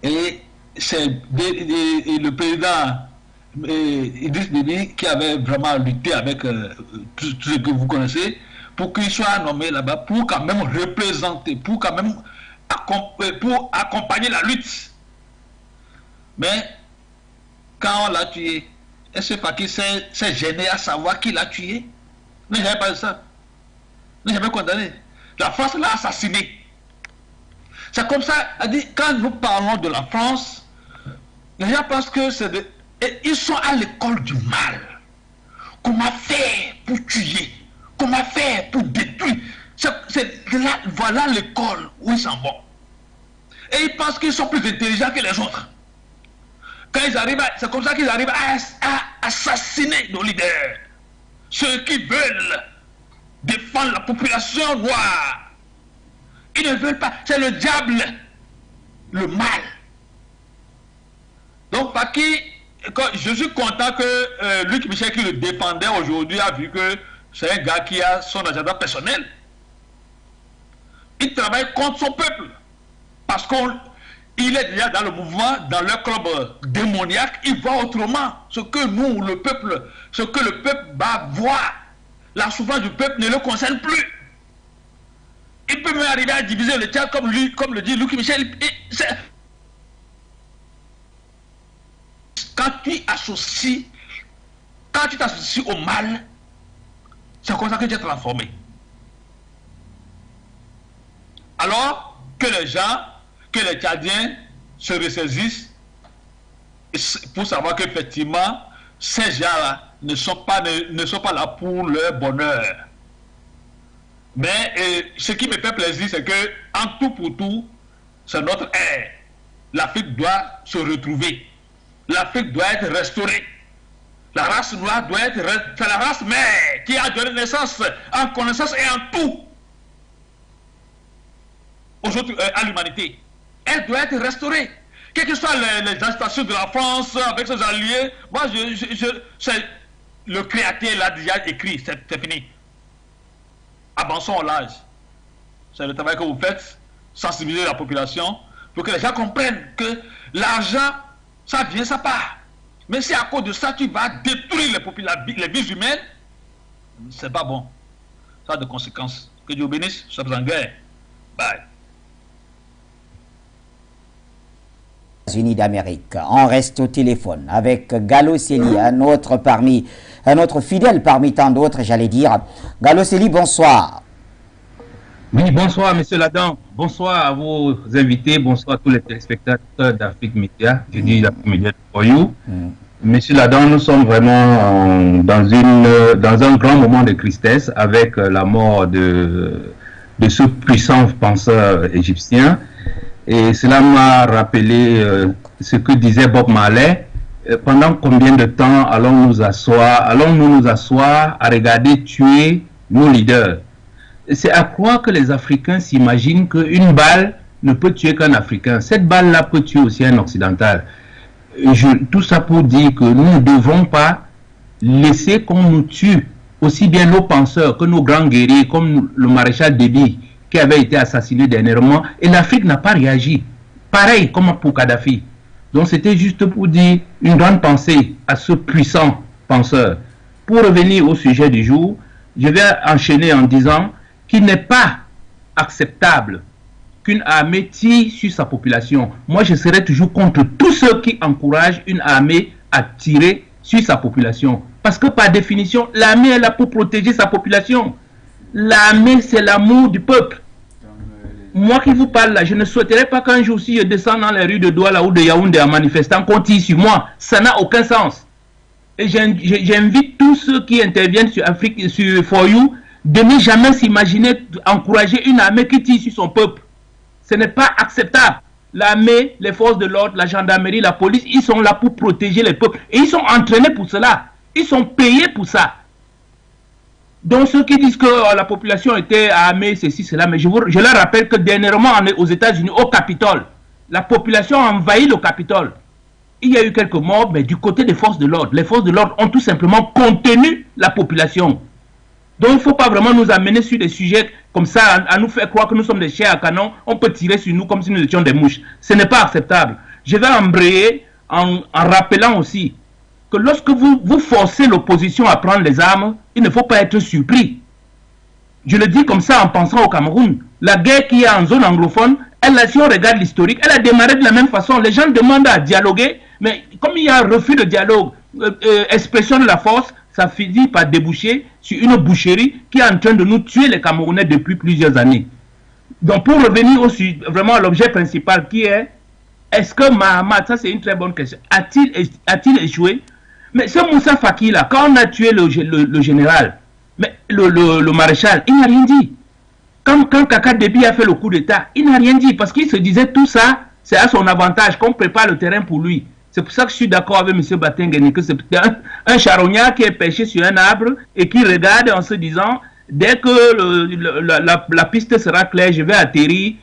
et c'est le président Idriss Déby qui avait vraiment lutté avec tout ce que vous connaissez, pour qu'il soit nommé là-bas, pour quand même représenter, pour quand même pour accompagner la lutte. Mais quand on l'a tué, est-ce que Faki s'est gêné à savoir qui l'a tué? Mais j'avais pas dit ça. Mais j'avais condamné. La France l'a assassiné. C'est comme ça, quand nous parlons de la France, les gens pensent que ils sont à l'école du mal. Comment faire pour tuer? Comment faire pour détruire? Voilà l'école où ils s'en vont. Et ils pensent qu'ils sont plus intelligents que les autres. Quand ils arrivent, c'est comme ça qu'ils arrivent à assassiner nos leaders. Ceux qui veulent défendre la population noire. Ils ne veulent pas. C'est le diable, le mal. Donc, Faki, je suis content que Luc Michel, qui le défendait aujourd'hui, a vu que c'est un gars qui a son agenda personnel. Il travaille contre son peuple. Parce qu'il est déjà dans le mouvement, dans leur club démoniaque. Il voit autrement ce que nous, le peuple, ce que le peuple va voir. La souffrance du peuple ne le concerne plus. Il peut même arriver à diviser le Tchad comme le dit Luc Michel. Quand tu t'associes au mal, c'est comme ça que tu es transformé. Alors que les gens, que les Tchadiens se ressaisissent pour savoir qu'effectivement, ces gens-là ne sont pas là pour leur bonheur. Mais ce qui me fait plaisir, c'est que en tout pour tout, c'est notre ère. L'Afrique doit se retrouver. L'Afrique doit être restaurée. La race noire doit être... C'est la race mère qui a donné naissance en connaissance et en tout aujourd'hui à l'humanité. Elle doit être restaurée. Quelles que soient les agitations de la France avec ses alliés, moi, le créateur l'a déjà écrit, c'est fini. Avançons l'âge. C'est le travail que vous faites, sensibiliser la population pour que les gens comprennent que l'argent, ça vient, ça part. Mais si à cause de ça, tu vas détruire les vies humaines, c'est pas bon. Ça a des conséquences. Que Dieu bénisse, sommes en guerre. Bye. Unis d'Amérique. On reste au téléphone avec Gallo Sely, un autre fidèle parmi tant d'autres, j'allais dire. Gallo Sely, bonsoir. Oui, bonsoir, monsieur Ladan. Bonsoir à vos invités. Bonsoir à tous les téléspectateurs d'Afrique Média. Je dis l'Afrique Média pour you. Monsieur Ladan, nous sommes vraiment dans un grand moment de tristesse avec la mort de ce puissant penseur égyptien. Et cela m'a rappelé ce que disait Bob Marley. Pendant combien de temps allons-nous nous asseoir à regarder tuer nos leaders? C'est à croire que les Africains s'imaginent qu'une balle ne peut tuer qu'un Africain. Cette balle-là peut tuer aussi un Occidental. Tout ça pour dire que nous ne devons pas laisser qu'on nous tue, aussi bien nos penseurs que nos grands guerriers, comme le maréchal Déby, qui avait été assassiné dernièrement, et l'Afrique n'a pas réagi. Pareil comme pour Kadhafi. Donc c'était juste pour dire une grande pensée à ce puissant penseur. Pour revenir au sujet du jour, je vais enchaîner en disant qu'il n'est pas acceptable qu'une armée tire sur sa population. Moi, je serai toujours contre tous ceux qui encouragent une armée à tirer sur sa population. Parce que par définition, l'armée est là pour protéger sa population. L'armée, c'est l'amour du peuple. Moi qui vous parle là, je ne souhaiterais pas qu'un jour, si je descends dans les rues de Douala ou de Yaoundé en manifestant, qu'on tire sur moi. Ça n'a aucun sens. Et j'invite tous ceux qui interviennent sur Afrique, sur For You, de ne jamais s'imaginer encourager une armée qui tire sur son peuple. Ce n'est pas acceptable. L'armée, les forces de l'ordre, la gendarmerie, la police, ils sont là pour protéger les peuples. Et ils sont entraînés pour cela. Ils sont payés pour ça. Donc ceux qui disent que la population était armée, ceci, cela, mais je leur rappelle que dernièrement aux États-Unis, au Capitole, la population a envahi le Capitole. Il y a eu quelques morts, mais du côté des forces de l'ordre. Les forces de l'ordre ont tout simplement contenu la population. Donc il ne faut pas vraiment nous amener sur des sujets comme ça, à nous faire croire que nous sommes des chairs à canon, on peut tirer sur nous comme si nous étions des mouches. Ce n'est pas acceptable. Je vais embrayer en rappelant aussi que lorsque vous forcez l'opposition à prendre les armes, il ne faut pas être surpris. Je le dis comme ça en pensant au Cameroun. La guerre qui est en zone anglophone, si on regarde l'historique, elle a démarré de la même façon. Les gens demandent à dialoguer, mais comme il y a un refus de dialogue, expression de la force, ça finit par déboucher sur une boucherie qui est en train de nous tuer les Camerounais depuis plusieurs années. Donc pour revenir aussi vraiment à l'objet principal qui est, est-ce que Mahamat, ça c'est une très bonne question, a-t-il échoué? Mais ce Moussa Faki là, quand on a tué le général, mais le maréchal, il n'a rien dit. Quand Kaka Déby a fait le coup d'état, il n'a rien dit parce qu'il se disait tout ça, c'est à son avantage, qu'on prépare le terrain pour lui. C'est pour ça que je suis d'accord avec M. Batengeni, que c'est un charognard qui est perché sur un arbre et qui regarde en se disant, dès que la piste sera claire, je vais atterrir,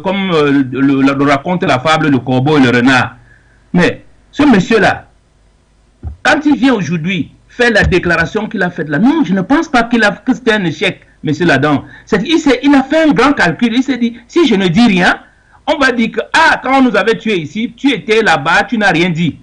comme le raconte la fable, le corbeau et le renard. Mais ce monsieur-là, quand il vient aujourd'hui faire la déclaration qu'il a faite là, non, je ne pense pas que c'était un échec, M. Ladan. Il a fait un grand calcul, il s'est dit, si je ne dis rien, on va dire que, quand on nous avait tués ici, tu étais là-bas, tu n'as rien dit.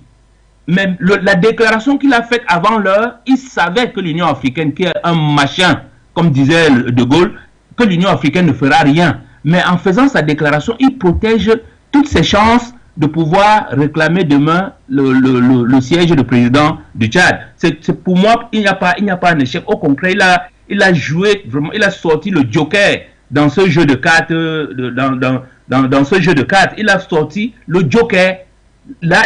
Mais la déclaration qu'il a faite avant l'heure, il savait que l'Union africaine, qui est un machin, comme disait De Gaulle, que l'Union africaine ne fera rien. Mais en faisant sa déclaration, il protège toutes ses chances de pouvoir réclamer demain le siège de président du Tchad. Pour moi, il n'y a pas un échec. Au contraire, il a joué, vraiment, il a sorti le joker dans ce jeu de cartes, dans ce jeu de cartes, il a sorti le joker là,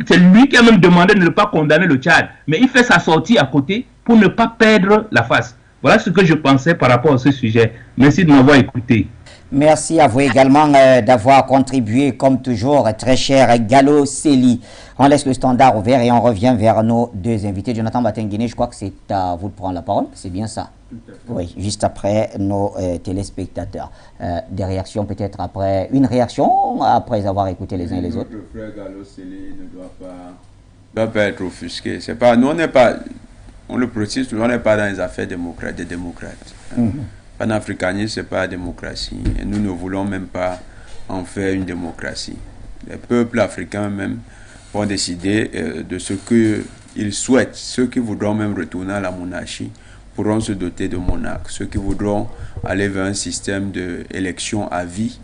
c'est lui qui a même demandé de ne pas condamner le Tchad. Mais il fait sa sortie à côté pour ne pas perdre la face. Voilà ce que je pensais par rapport à ce sujet. Merci de m'avoir écouté. Merci à vous également d'avoir contribué, comme toujours, très cher Gallo Célie. On laisse le standard ouvert et on revient vers nos deux invités. Jonathan Batenguine, je crois que c'est à vous de prendre la parole. C'est bien ça? Oui, juste après nos téléspectateurs. Des réactions peut-être après, une réaction après avoir écouté les uns et les autres. Le frère Gallo Célie ne doit pas être offusqué. C'est pas, nous on n'est pas, on le précise, on n'est pas dans les affaires des démocrates. Panafricanisme, ce n'est pas la démocratie. Et nous ne voulons même pas en faire une démocratie. Les peuples africains même vont décider de ce qu'ils souhaitent. Ceux qui voudront même retourner à la monarchie pourront se doter de monarques. Ceux qui voudront aller vers un système d'élection à vie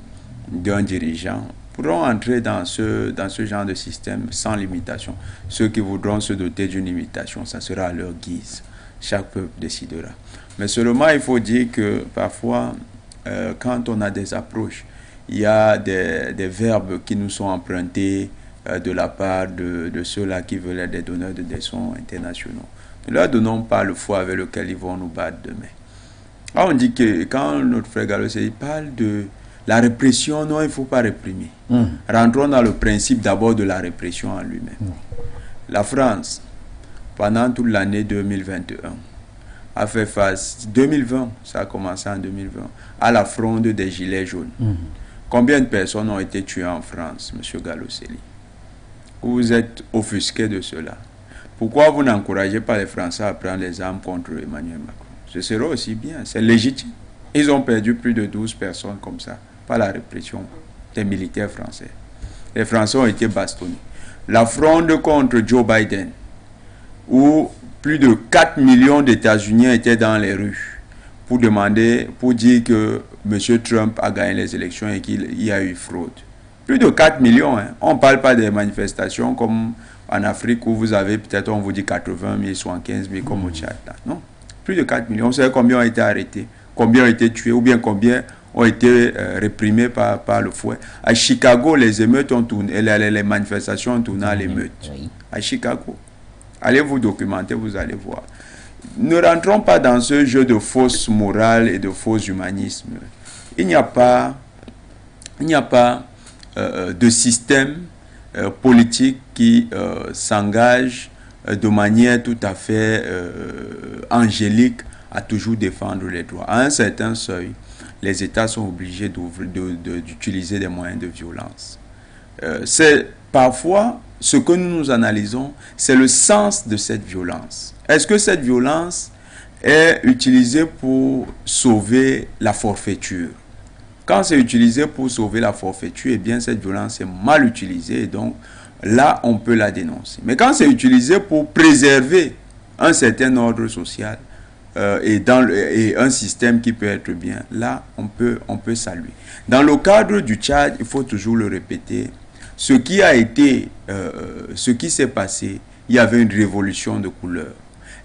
d'un dirigeant pourront entrer dans ce genre de système sans limitation. Ceux qui voudront se doter d'une limitation, ça sera à leur guise. Chaque peuple décidera. Mais seulement, il faut dire que parfois, quand on a des approches, il y a des verbes qui nous sont empruntés de la part de ceux-là qui veulent être des donneurs de leçons internationaux. Ne leur donnons pas le foi avec lequel ils vont nous battre demain. Alors on dit que quand notre frère Gallo Célie parle de la répression, non, il ne faut pas réprimer. Rentrons dans le principe d'abord de la répression en lui-même. La France, pendant toute l'année 2021, a fait face, 2020, ça a commencé en 2020, à la fronde des gilets jaunes. Combien de personnes ont été tuées en France, M. Gallo Célie? Vous êtes offusqué de cela. Pourquoi vous n'encouragez pas les Français à prendre les armes contre Emmanuel Macron? Ce serait aussi bien, c'est légitime. Ils ont perdu plus de 12 personnes comme ça, par la répression des militaires français. Les Français ont été bastonnés. La fronde contre Joe Biden, où plus de 4 millions d'États-Unis étaient dans les rues pour dire que M. Trump a gagné les élections et qu'il y a eu fraude. Plus de 4 millions. Hein. On ne parle pas des manifestations comme en Afrique où vous avez peut-être, on vous dit 80 000, 75 000 comme au Tchad. Non, plus de 4 millions. Vous savez combien ont été arrêtés, combien ont été tués ou bien combien ont été réprimés par le fouet. À Chicago, les émeutes ont tourné, les manifestations ont tourné à l'émeute. À Chicago. Allez vous documenter, vous allez voir. Ne rentrons pas dans ce jeu de fausse morale et de faux humanisme. Il n'y a pas de système politique qui s'engage de manière tout à fait angélique à toujours défendre les droits. À un certain seuil, les États sont obligés d'utiliser des moyens de violence. C'est parfois ce que nous analysons, c'est le sens de cette violence. Est-ce que cette violence est utilisée pour sauver la forfaiture? Quand c'est utilisé pour sauver la forfaiture, eh bien cette violence est mal utilisée et donc là on peut la dénoncer. Mais quand c'est utilisé pour préserver un certain ordre social et un système qui peut être bien, là on peut saluer. Dans le cadre du Tchad, il faut toujours le répéter, ce qui s'est passé, il y avait une révolution de couleur.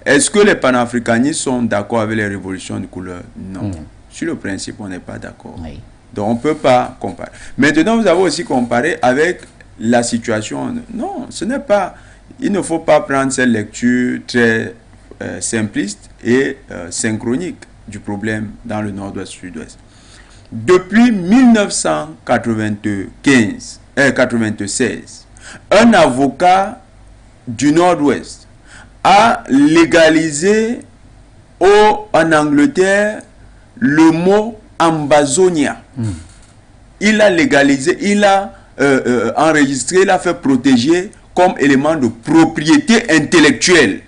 Est-ce que les panafricanistes sont d'accord avec les révolutions de couleur? Non. Sur le principe, on n'est pas d'accord. Oui. Donc, on ne peut pas comparer. Maintenant, vous avez aussi comparé avec la situation. Non, ce n'est pas... Il ne faut pas prendre cette lecture très simpliste et synchronique du problème dans le nord-ouest, sud-ouest. Depuis 1996, un avocat du nord-ouest a légalisé en Angleterre le mot Ambazonia. Il a légalisé, il a enregistré, il a fait protéger comme élément de propriété intellectuelle.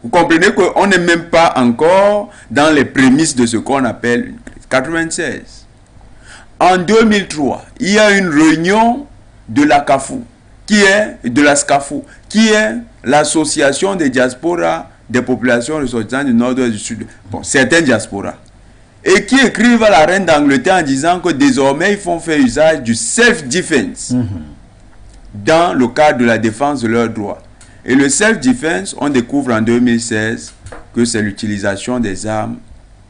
Vous comprenez qu'on n'est même pas encore dans les prémices de ce qu'on appelle une crise. 96. En 2003, il y a une réunion de la SCAFU, qui est l'association des diasporas des populations ressortissantes du nord-ouest du sud. Bon, certaines diasporas. Et qui écrivent à la reine d'Angleterre en disant que désormais, ils font faire usage du self-defense dans le cadre de la défense de leurs droits. Et le self-defense, on découvre en 2016 que c'est l'utilisation des armes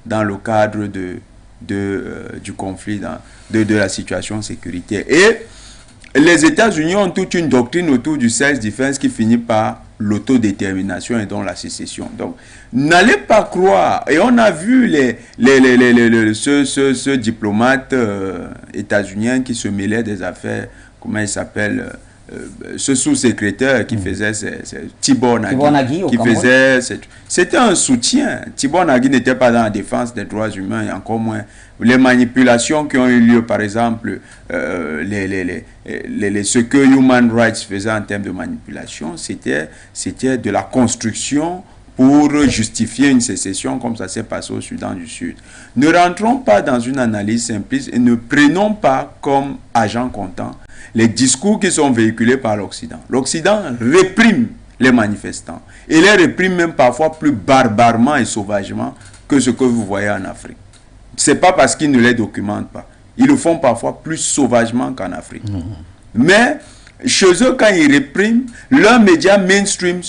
dans le cadre du conflit, de la situation sécuritaire. Et les États-Unis ont toute une doctrine autour du self-defense qui finit par l'autodétermination et donc la sécession. Donc, n'allez pas croire, et on a vu ce diplomate états-unien qui se mêlait des affaires, comment il s'appelle, ce sous-secrétaire qui faisait Tibor Nagi, qui faisait, c'était un soutien. Tibor Nagi n'était pas dans la défense des droits humains, et encore moins les manipulations qui ont eu lieu, par exemple, ce que Human Rights faisait en termes de manipulation, c'était de la construction pour justifier une sécession comme ça s'est passé au Soudan du Sud. Ne rentrons pas dans une analyse simpliste et ne prenons pas comme agent comptant les discours qui sont véhiculés par l'Occident. L'Occident réprime les manifestants et les réprime même parfois plus barbarement et sauvagement que ce que vous voyez en Afrique. Ce n'est pas parce qu'ils ne les documentent pas. Ils le font parfois plus sauvagement qu'en Afrique. Mais chez eux, quand ils répriment, leurs médias mainstream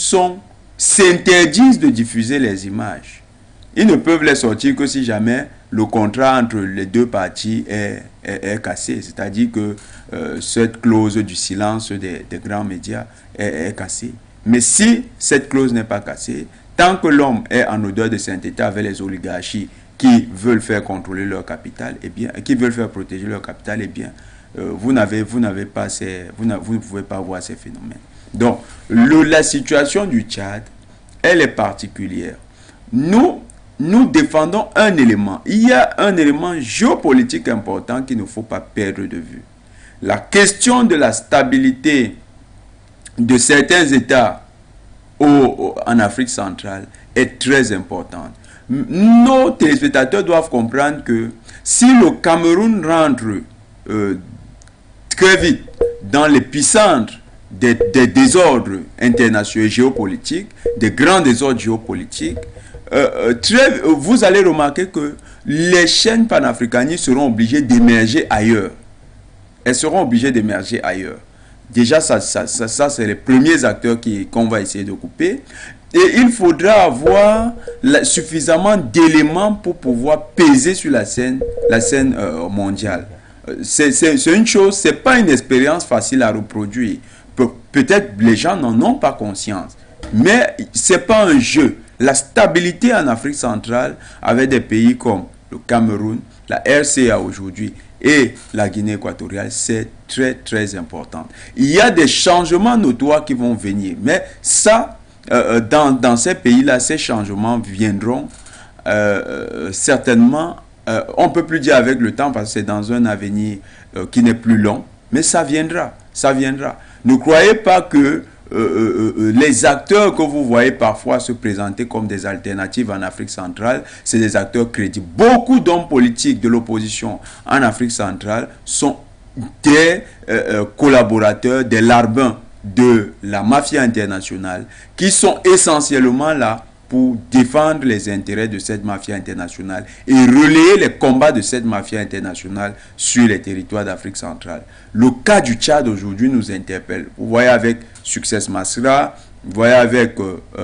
s'interdisent de diffuser les images. Ils ne peuvent les sortir que si jamais le contrat entre les deux parties est cassé. C'est-à-dire que cette clause du silence des grands médias est cassée. Mais si cette clause n'est pas cassée, tant que l'homme est en odeur de sainteté avec les oligarchies qui veulent faire contrôler leur capital, eh bien, qui veulent faire protéger leur capital, eh bien, vous ne pouvez pas voir ces phénomènes. Donc, la situation du Tchad, elle est particulière. Nous défendons un élément. Il y a un élément géopolitique important qu'il ne faut pas perdre de vue. La question de la stabilité de certains États en Afrique centrale est très importante. Nos téléspectateurs doivent comprendre que si le Cameroun rentre très vite dans l'épicentre des désordres internationaux et géopolitiques, des grands désordres géopolitiques, vous allez remarquer que les chaînes panafricanistes seront obligées d'émerger ailleurs. Elles seront obligées d'émerger ailleurs. Déjà, ça c'est les premiers acteurs qu'on va essayer de couper. Et il faudra avoir suffisamment d'éléments pour pouvoir peser sur la scène mondiale. C'est une chose, c'est pas une expérience facile à reproduire. Peut-être les gens n'en ont pas conscience. Mais c'est pas un jeu. La stabilité en Afrique centrale, avec des pays comme le Cameroun, la RCA aujourd'hui et la Guinée équatoriale, c'est très très important. Il y a des changements notoires qui vont venir. Mais ça, dans ces pays-là, ces changements viendront certainement, on ne peut plus dire avec le temps parce que c'est dans un avenir qui n'est plus long, mais ça viendra, ça viendra. Ne croyez pas que les acteurs que vous voyez parfois se présenter comme des alternatives en Afrique centrale, c'est des acteurs crédibles. Beaucoup d'hommes politiques de l'opposition en Afrique centrale sont des collaborateurs, des larbins de la mafia internationale qui sont essentiellement là pour défendre les intérêts de cette mafia internationale et relayer les combats de cette mafia internationale sur les territoires d'Afrique centrale. Le cas du Tchad aujourd'hui nous interpelle. Vous voyez avec Success Masra, vous voyez avec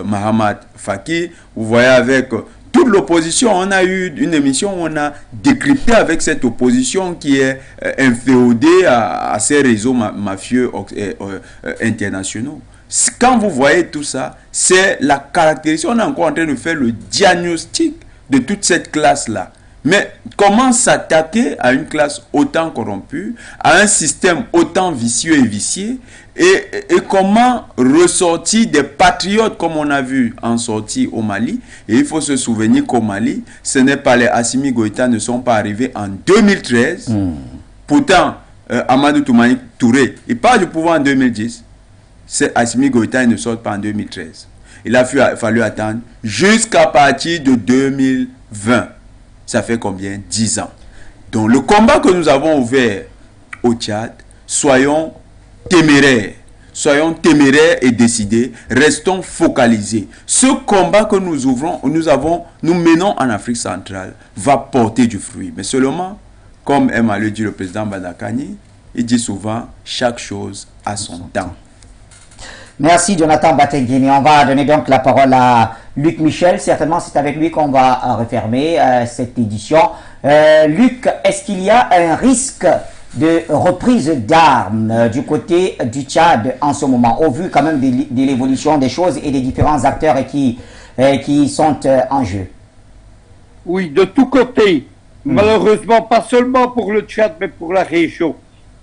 Mahamat Faki, vous voyez avec toute l'opposition. On a eu une émission où on a décrypté avec cette opposition qui est inféodée à ces réseaux mafieux internationaux. Quand vous voyez tout ça, c'est la caractéristique. On est encore en train de faire le diagnostic de toute cette classe-là. Mais comment s'attaquer à une classe autant corrompue, à un système autant vicieux et vicié, et comment ressortir des patriotes comme on a vu en sortie au Mali. Et il faut se souvenir qu'au Mali, ce n'est pas les Assimi Goïta ne sont pas arrivés en 2013. Pourtant, Amadou Touré, il part du pouvoir en 2010. C'est Assimi Goïta, il ne sort pas en 2013. Il a fallu attendre jusqu'à partir de 2020. Ça fait combien? 10 ans. Donc le combat que nous avons ouvert au Tchad, soyons téméraires et décidés, restons focalisés. Ce combat que nous ouvrons, nous menons en Afrique centrale, va porter du fruit. Mais seulement, comme aime à le dire le président Badakani, il dit souvent, chaque chose a son temps. Merci Jonathan Batenguini. On va donner donc la parole à Luc Michel. Certainement, c'est avec lui qu'on va refermer cette édition. Luc, est-ce qu'il y a un risque de reprise d'armes du côté du Tchad en ce moment, au vu quand même de l'évolution des choses et des différents acteurs qui sont en jeu? Oui, de tous côtés. Malheureusement, pas seulement pour le Tchad, mais pour la région.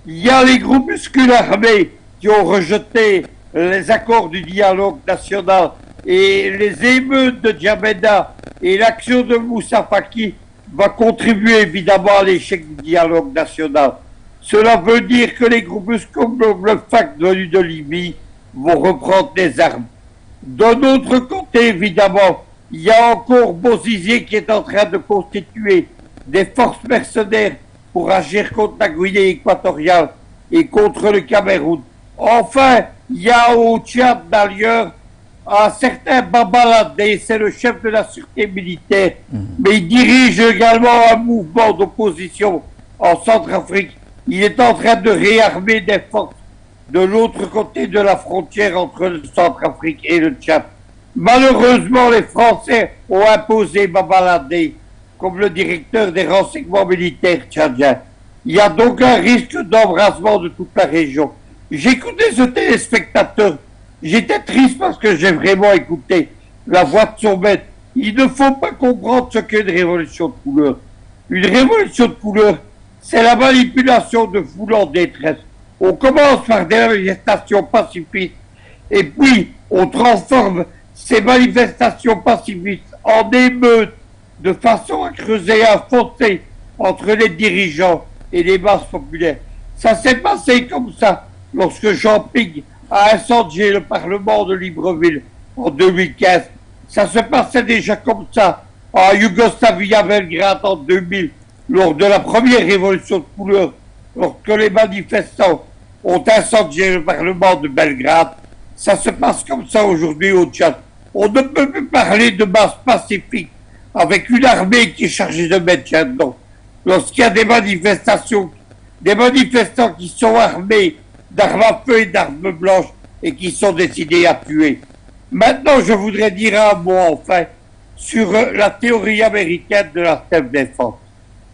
Il y a les groupuscules armés qui ont rejeté les accords du dialogue national et les émeutes de Djamena et l'action de Moussa Faki va contribuer évidemment à l'échec du dialogue national. Cela veut dire que les groupuscules comme le FAC venus de Libye vont reprendre des armes. D'un autre côté, évidemment, il y a encore Bozizé qui est en train de constituer des forces mercenaires pour agir contre la Guinée équatoriale et contre le Cameroun. Enfin, il y a au Tchad d'ailleurs un certain Babaladé, c'est le chef de la sûreté militaire, mais il dirige également un mouvement d'opposition en Centrafrique. Il est en train de réarmer des forces de l'autre côté de la frontière entre le Centrafrique et le Tchad. Malheureusement, les Français ont imposé Babaladé comme le directeur des renseignements militaires tchadiens. Il y a donc un risque d'embrasement de toute la région. J'écoutais ce téléspectateur. J'étais triste parce que j'ai vraiment écouté la voix de son maître. Il ne faut pas comprendre ce qu'est une révolution de couleur. Une révolution de couleur, c'est la manipulation de foules en détresse. On commence par des manifestations pacifistes et puis on transforme ces manifestations pacifistes en émeutes de façon à creuser un fossé entre les dirigeants et les masses populaires. Ça s'est passé comme ça lorsque Jean Ping a incendié le Parlement de Libreville en 2015. Ça se passait déjà comme ça en Yougoslavie à Belgrade en 2000, lors de la première révolution de couleur, lorsque les manifestants ont incendié le Parlement de Belgrade. Ça se passe comme ça aujourd'hui au Tchad. On ne peut plus parler de masse pacifique avec une armée qui est chargée de maintien dedans. Lorsqu'il y a des manifestations, des manifestants qui sont armés d'armes à feu et d'armes blanches et qui sont décidés à tuer. Maintenant, je voudrais dire un mot enfin sur la théorie américaine de la self-défense.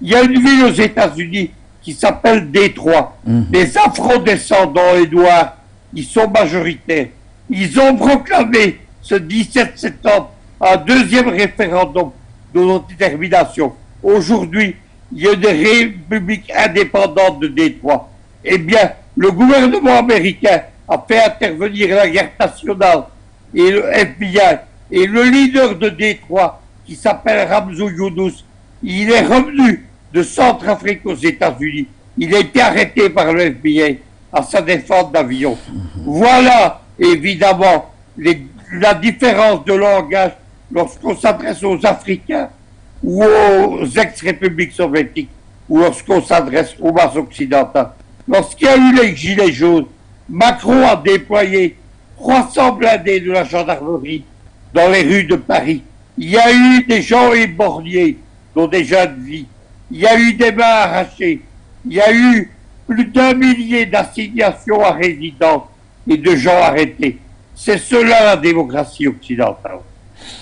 Il y a une ville aux États-Unis qui s'appelle Détroit. Les afro-descendants et noirs, ils sont majoritaires. Ils ont proclamé ce 17 septembre un deuxième référendum d'autodétermination. Aujourd'hui, il y a une république indépendante de Détroit. Eh bien, le gouvernement américain a fait intervenir la garde nationale et le FBI. Et le leader de Détroit, qui s'appelle Ramzou Younous, il est revenu de Centrafrique aux États-Unis. Il a été arrêté par le FBI à sa défense d'avion. Voilà, évidemment, la différence de langage lorsqu'on s'adresse aux Africains ou aux ex-républiques soviétiques ou lorsqu'on s'adresse aux masses occidentales. Lorsqu'il y a eu les gilets jaunes, Macron a déployé 300 blindés de la gendarmerie dans les rues de Paris. Il y a eu des gens éborgnés, dont des jeunes vies. Il y a eu des mains arrachées. Il y a eu plus d'1 millier d'assignations à résidence et de gens arrêtés. C'est cela la démocratie occidentale.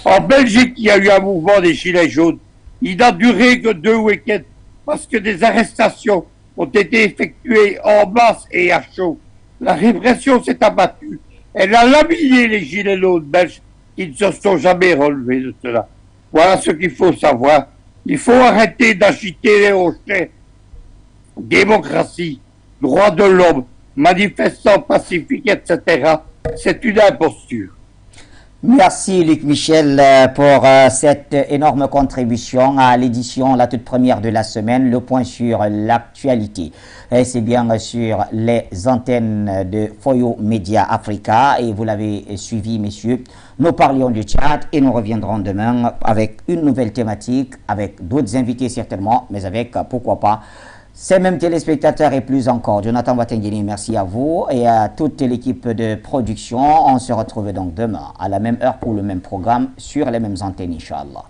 En Belgique, il y a eu un mouvement des Gilets jaunes. Il n'a duré que 2 week-ends parce que des arrestations ont été effectuées en masse et à chaud. La répression s'est abattue. Elle a laminé les Gilets jaunes belges qui ne se sont jamais relevés de cela. Voilà ce qu'il faut savoir. Il faut arrêter d'agiter les rochers. Démocratie, droits de l'homme, manifestants pacifiques, etc. C'est une imposture. Merci Luc Michel pour cette énorme contribution à l'édition, la toute première de la semaine, le point sur l'actualité. C'est bien sur les antennes de Foyo Média Africa et vous l'avez suivi messieurs. Nous parlions du Tchad et nous reviendrons demain avec une nouvelle thématique, avec d'autres invités certainement, mais avec pourquoi pas ces mêmes téléspectateurs et plus encore. Jonathan Watengini, merci à vous et à toute l'équipe de production. On se retrouve donc demain à la même heure pour le même programme sur les mêmes antennes, Inch'Allah.